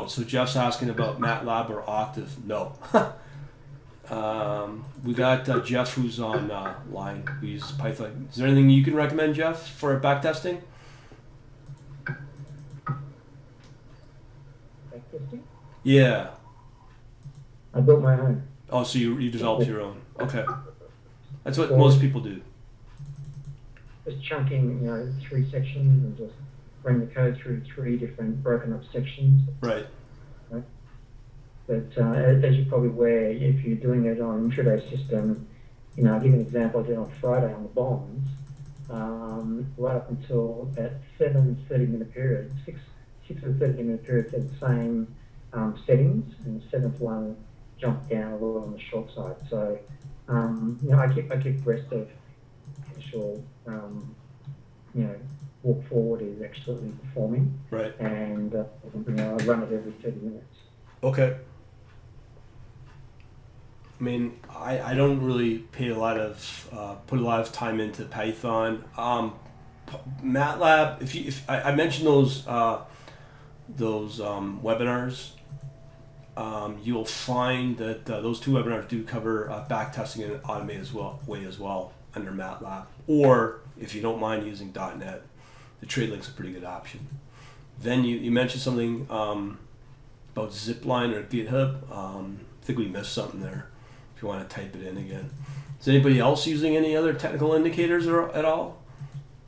So Jeff's asking about MATLAB or Octave. No. We got Jeff who's on line who uses Python. Is there anything you can recommend, Jeff, for backtesting? Backtesting? Yeah. I built my own. Oh, so you developed your own. Okay. That's what most people do. Just chunking, 3 sections and just run the code through 3 different broken up sections. Right. But as you're probably aware, if you're doing it on an intraday system, I'll give you an example I did on Friday on the bonds, right up until about 7 30-minute periods, 6 of the 30-minute periods had the same settings, and the 7th one jumped down a little on the short side. So, I keep abreast of actual, walk forward is actually performing. Right. And, I run it every 30 minutes. Okay. I mean, I don't really put a lot of time into Python. MATLAB. If I mentioned those webinars, you'll find that those 2 webinars do cover backtesting in an automated way as well under MATLAB. Or if you don't mind using .NET, the TradeLink's a pretty good option. Then you mentioned something about Zipline or GitHub. I think we missed something there. If you want to type it in again. Is anybody else using any other technical indicators at all?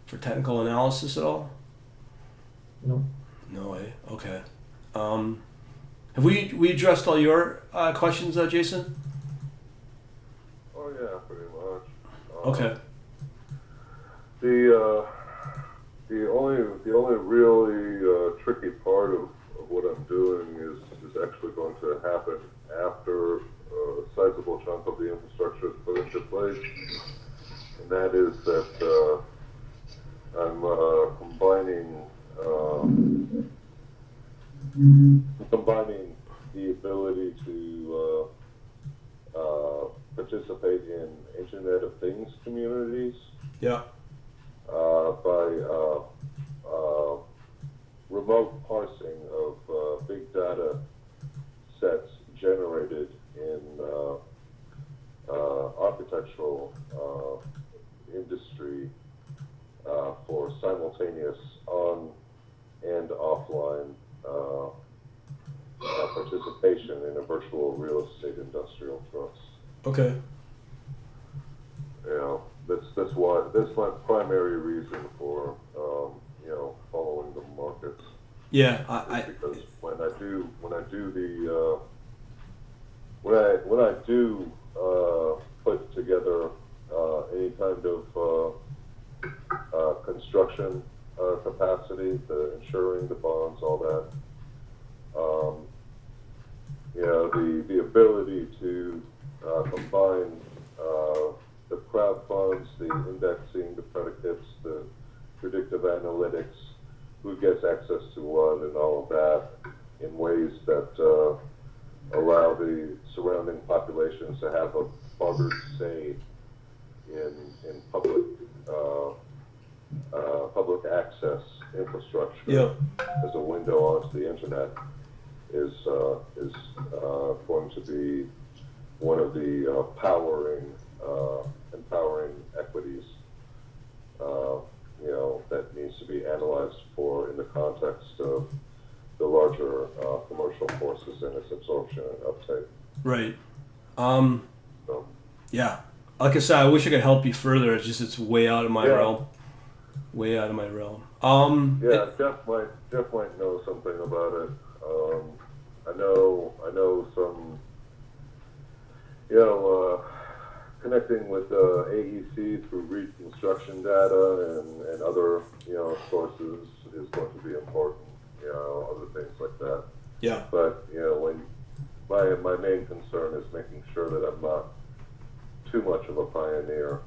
For technical analysis at all? No. No way. Okay. Have we addressed all your questions, Jason? Oh yeah, pretty much. Okay. The only really tricky part of what I'm doing is actually going to happen after a sizable chunk of the infrastructure is put into place, and that is that I'm combining the ability to participate in Internet of Things communities. Yeah. By remote parsing of big data sets generated in architectural industry for simultaneous on and offline participation in a virtual real estate industrial trust. Okay. That's my primary reason for following the markets. Yeah, because when I do put together any kind of construction capacity, the insuring, the bonds, all that, the ability to combine the crowd funds points, the indexing, the predicates, the predictive analytics, who gets access to what, and all of that in ways that allow the surrounding populations to have a harder say in public access infrastructure. Yeah. As a window onto the internet is going to be one of the empowering equities, that needs to be analyzed for in the context of the larger commercial forces and its absorption and uptake. Right. So, Yeah. Like I said, I wish I could help you further. It's way out of my realm. Way out of my realm. Jeff might know something about it. I know some. Connecting with AEC through reconstruction data and other sources is going to be important. Other things like that. Yeah. But when my main concern is making sure that I'm not too much of a pioneer.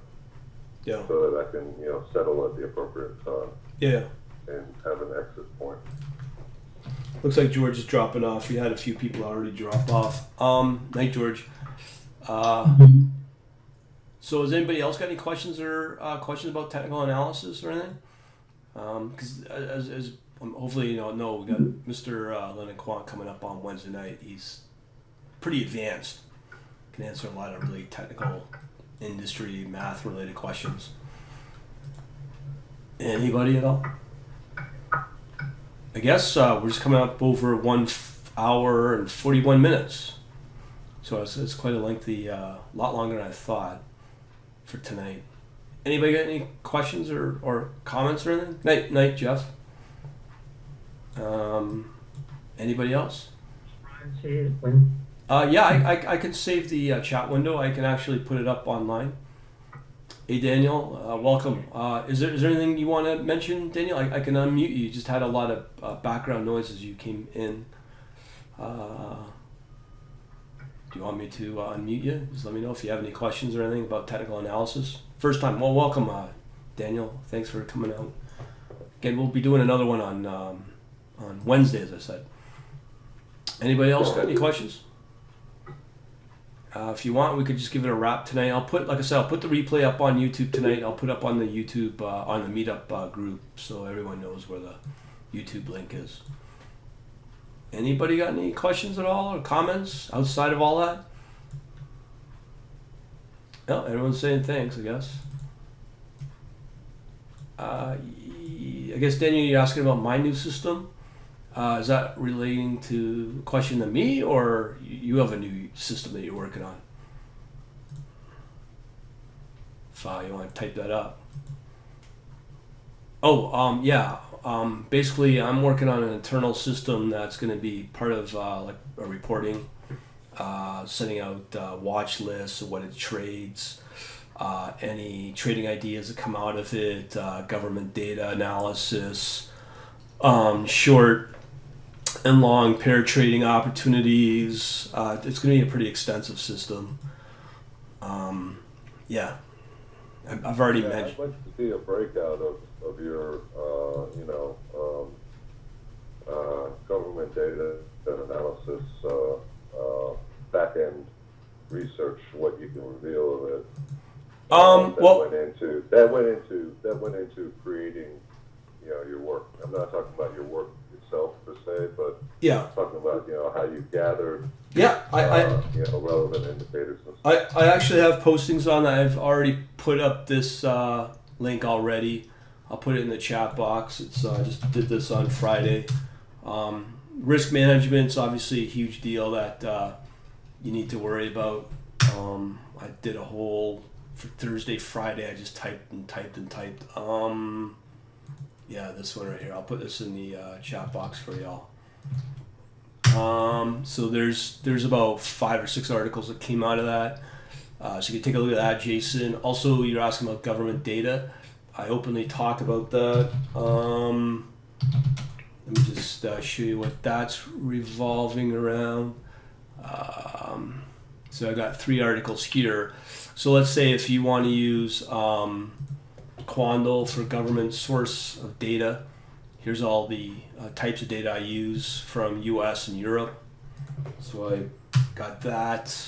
Yeah. So that I can settle at the appropriate time. Yeah. And have an exit point. Looks like George is dropping off. We had a few people already drop off. Night, George. So has anybody else got any questions or questions about technical analysis or anything? Because as hopefully you know, we got Mr. Leonard Quant coming up on Wednesday night. He's pretty advanced. Can answer a lot of really technical industry math related questions. Anybody at all? I guess we're just coming up over 1 hour and 41 minutes. So it's quite a lengthy, lot longer than I thought for tonight. Anybody got any questions or comments or anything? Night, Jeff. Anybody else? Brian's here. When? I can save the chat window. I can actually put it up online. Hey Daniel, welcome. Is there anything you want to mention, Daniel? I can unmute you. You just had a lot of background noise as you came in. Do you want me to unmute you? Just let me know if you have any questions or anything about technical analysis. First time. Well, welcome, Daniel. Thanks for coming out. Again, we'll be doing another one on Wednesday, as I said. Anybody else got any questions? If you want, we could just give it a wrap tonight. I'll put the replay up on YouTube tonight. I'll put up on the YouTube, on the Meetup group, so everyone knows where the YouTube link is. Anybody got any questions at all or comments outside of all that? No, everyone's saying thanks, I guess. I guess, Daniel, you're asking about my new system. Is that relating to a question to me, or you have a new system that you're working on? So you want to type that up? Basically, I'm working on an internal system that's going to be part of like a reporting, sending out watch lists of what it trades, any trading ideas that come out of it, government data analysis, short and long pair trading opportunities. It's going to be a pretty extensive system. I've already mentioned. I'd like to see a breakout of your government data analysis, back end research, what you can reveal of it. That went into creating your work. I'm not talking about your work itself per se, but talking about how you gathered relevant indicators and stuff. I actually have postings on that. I've already put up this link already. I'll put it in the chat box. It's just did this on Friday. Risk management's obviously a huge deal that you need to worry about. I did a whole for Thursday, Friday. I just typed. This one right here. I'll put this in the chat box for y'all. So there's about 5 or 6 articles that came out of that. So you can take a look at that, Jason. Also, you're asking about government data. I openly talk about that. Let me just show you what that's revolving around. So I got 3 articles here. So let's say if you want to use Quandl for government source of data, here's all the types of data I use from US and Europe. So I got that.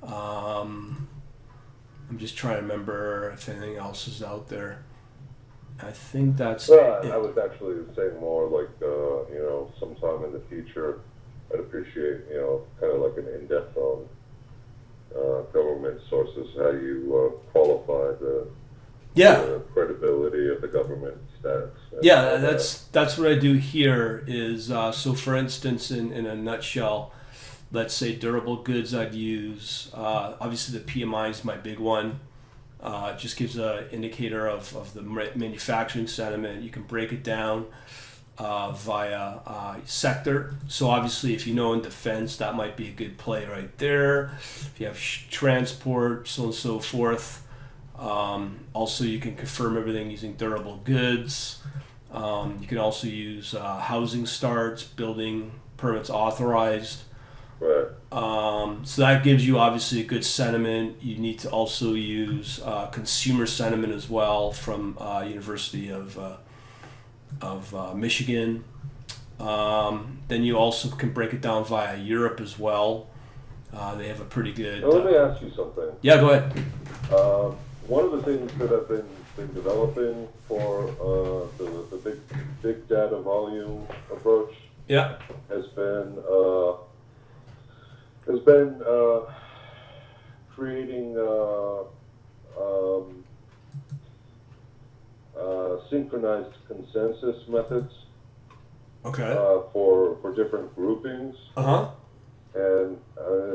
I'm just trying to remember if anything else is out there. I think that's Well, it. I was actually saying more like, sometime in the future, I'd appreciate, kind of like an in-depth on government sources, how you qualify the credibility of the government stats. Yeah, that's what I do here is, so for instance, in a nutshell, let's say durable goods I'd use, obviously the PMI is my big one. It just gives an indicator of the manufacturing sentiment. You can break it down via sector. So obviously if you know in defense, that might be a good play right there. If you have transport, so on and so forth. Also you can confirm everything using durable goods. You can also use housing starts, building permits authorized. Right. So that gives you obviously a good sentiment. You need to also use consumer sentiment as well from University of Michigan. Then you also can break it down via Europe as well. They have a pretty good. Now, let me ask you something. Yeah, go ahead. One of the things that I've been developing for the big data volume approach Yeah. has been creating synchronized consensus methods Okay. for different groupings, and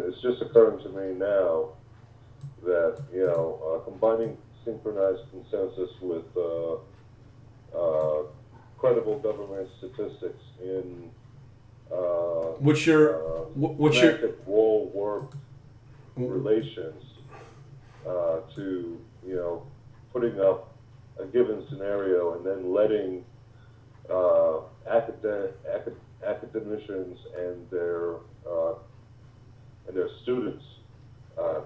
it's just occurring to me now that combining synchronized consensus with credible government statistics in What's your semantic role work relations to putting up a given scenario and then letting academicians and their students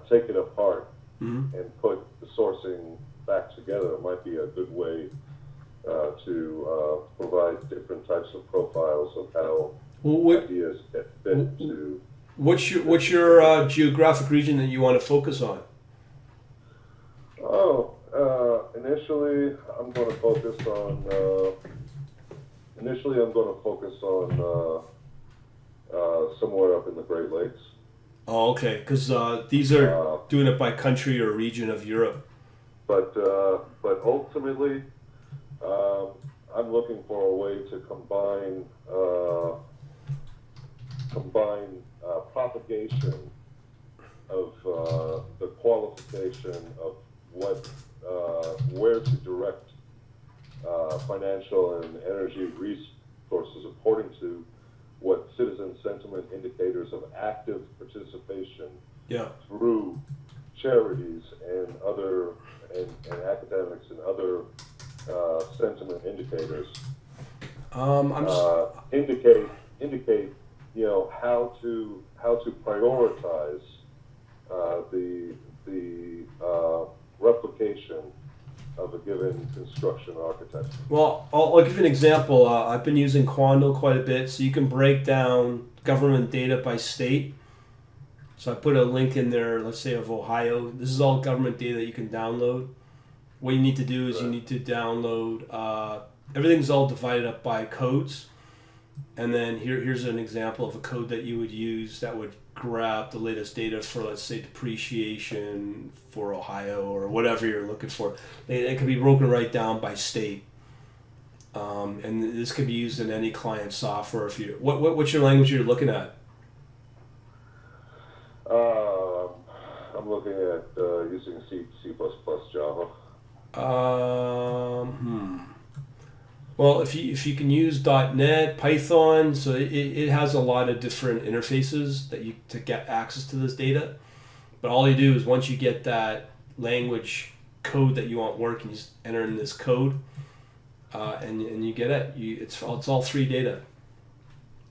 take it apart and put the sourcing back together might be a good way to provide different types of profiles of how ideas get fit to. What's your geographic region that you want to focus on? Initially, I'm going to focus on somewhere up in the Great Lakes. Oh, okay, because these are doing it by country or region of Europe. But ultimately, I'm looking for a way to combine propagation of the qualification of where to direct financial and energy resources according to what citizen sentiment indicators of active participation through charities and other and academics and other sentiment indicators indicate how to prioritize the replication of a given construction architecture. Well, I'll give you an example. I've been using Quandl quite a bit, so you can break down government data by state. So I put a link in there, let's say of Ohio. This is all government data that you can download. What you need to do is you need to download, everything's all divided up by codes. And then here's an example of a code that you would use that would grab the latest data for, let's say, depreciation for Ohio or whatever you're looking for. It can be broken right down by state. And this could be used in any client software. If you what's your language you're looking at? I'm looking at using C++, Java. Well, if you can use .NET, Python, so it has a lot of different interfaces that you to get access to this data. But all you do is once you get that language code that you want working, you just enter in this code, and you get it. It's all free data,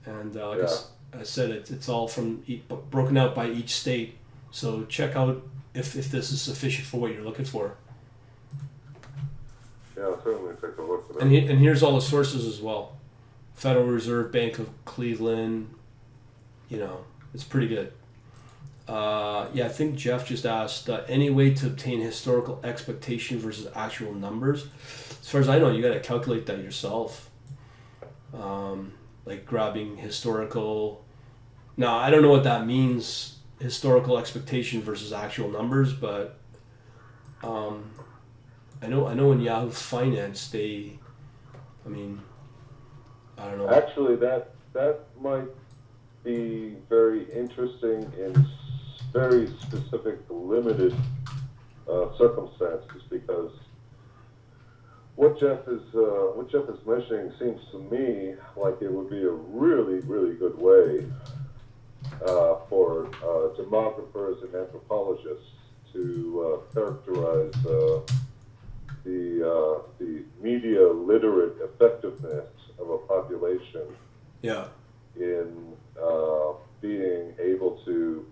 and like I said, it's all from broken out by each state. So check out if this is sufficient for what you're looking for. Yeah, I'll certainly take a look at that. And here's all the sources as well. Federal Reserve Bank of Cleveland. You know, it's pretty good. Yeah, I think Jeff just asked, any way to obtain historical expectation versus actual numbers? As far as I know, you got to calculate that yourself. Like grabbing historical. Now, I don't know what that means, historical expectation versus actual numbers, but I know in Yahoo Finance, I don't know. Actually, that might be very interesting in very specific, limited circumstances, because what Jeff is mentioning seems to me like it would be a really, really good way for demographers and anthropologists to characterize the media literate effectiveness of a population Yeah. in being able to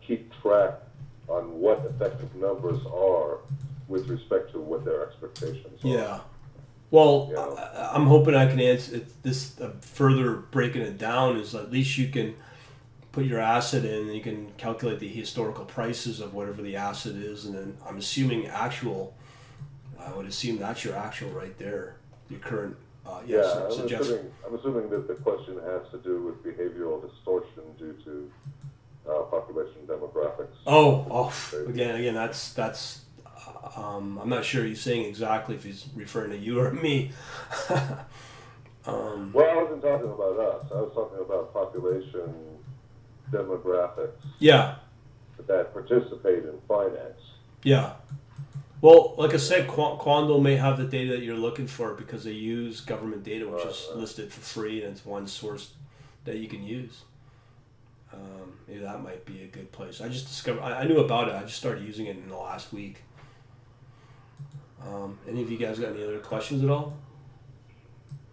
keep track on what effective numbers are with respect to what their expectations are. Yeah. Well, Yeah. I'm hoping I can answer this. Further breaking it down is at least you can put your asset in, and you can calculate the historical prices of whatever the asset is, and then I'm assuming actual. I would assume that's your actual right there, your current. Yes. Yeah, So Jeff, I'm assuming that the question has to do with behavioral distortion due to population demographics. Again, that's. I'm not sure he's saying exactly if he's referring to you or me. Well, I wasn't talking about us. I was talking about population demographics Yeah. that participate in finance. Yeah. Well, like I said, Quando may have the data that you're looking for because they use government data, which is listed for free, and it's one source that you can use. Maybe that might be a good place. I just discovered, I knew about it. I just started using it in the last week. Any of you guys got any other questions at all?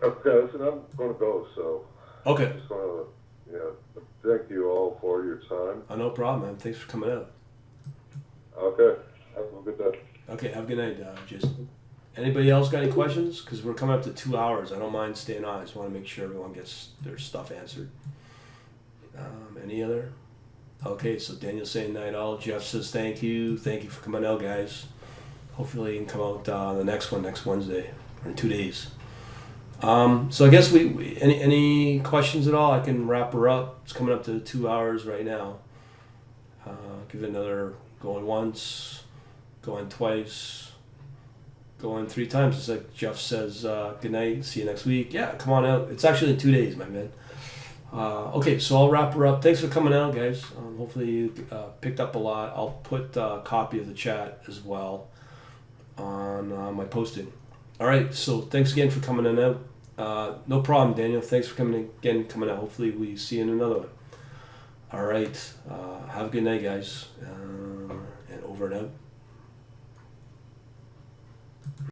Okay, listen, I'm going to go, so Okay. I just want to thank you all for your time. No problem, man. Thanks for coming out. Okay, have a good day. Okay, have a good night, Jason. Anybody else got any questions? Because we're coming up to 2 hours. I don't mind staying on. I just want to make sure everyone gets their stuff answered. Any other? Okay, so Daniel's saying night all. Jeff says thank you. Thank you for coming out, guys. Hopefully you can come out the next one next Wednesday, or in 2 days. So I guess we any questions at all? I can wrap her up. It's coming up to 2 hours right now. Give it another going once, going twice, going 3 times. It's like Jeff says, good night, see you next week. Yeah, come on out. It's actually in 2 days, my man. Okay, so I'll wrap her up. Thanks for coming out, guys. Hopefully you picked up a lot. I'll put a copy of the chat as well on my posting. All right, so thanks again for coming in out. No problem, Daniel. Thanks for coming out. Hopefully we see you in another one. All right, have a good night, guys, and over and out.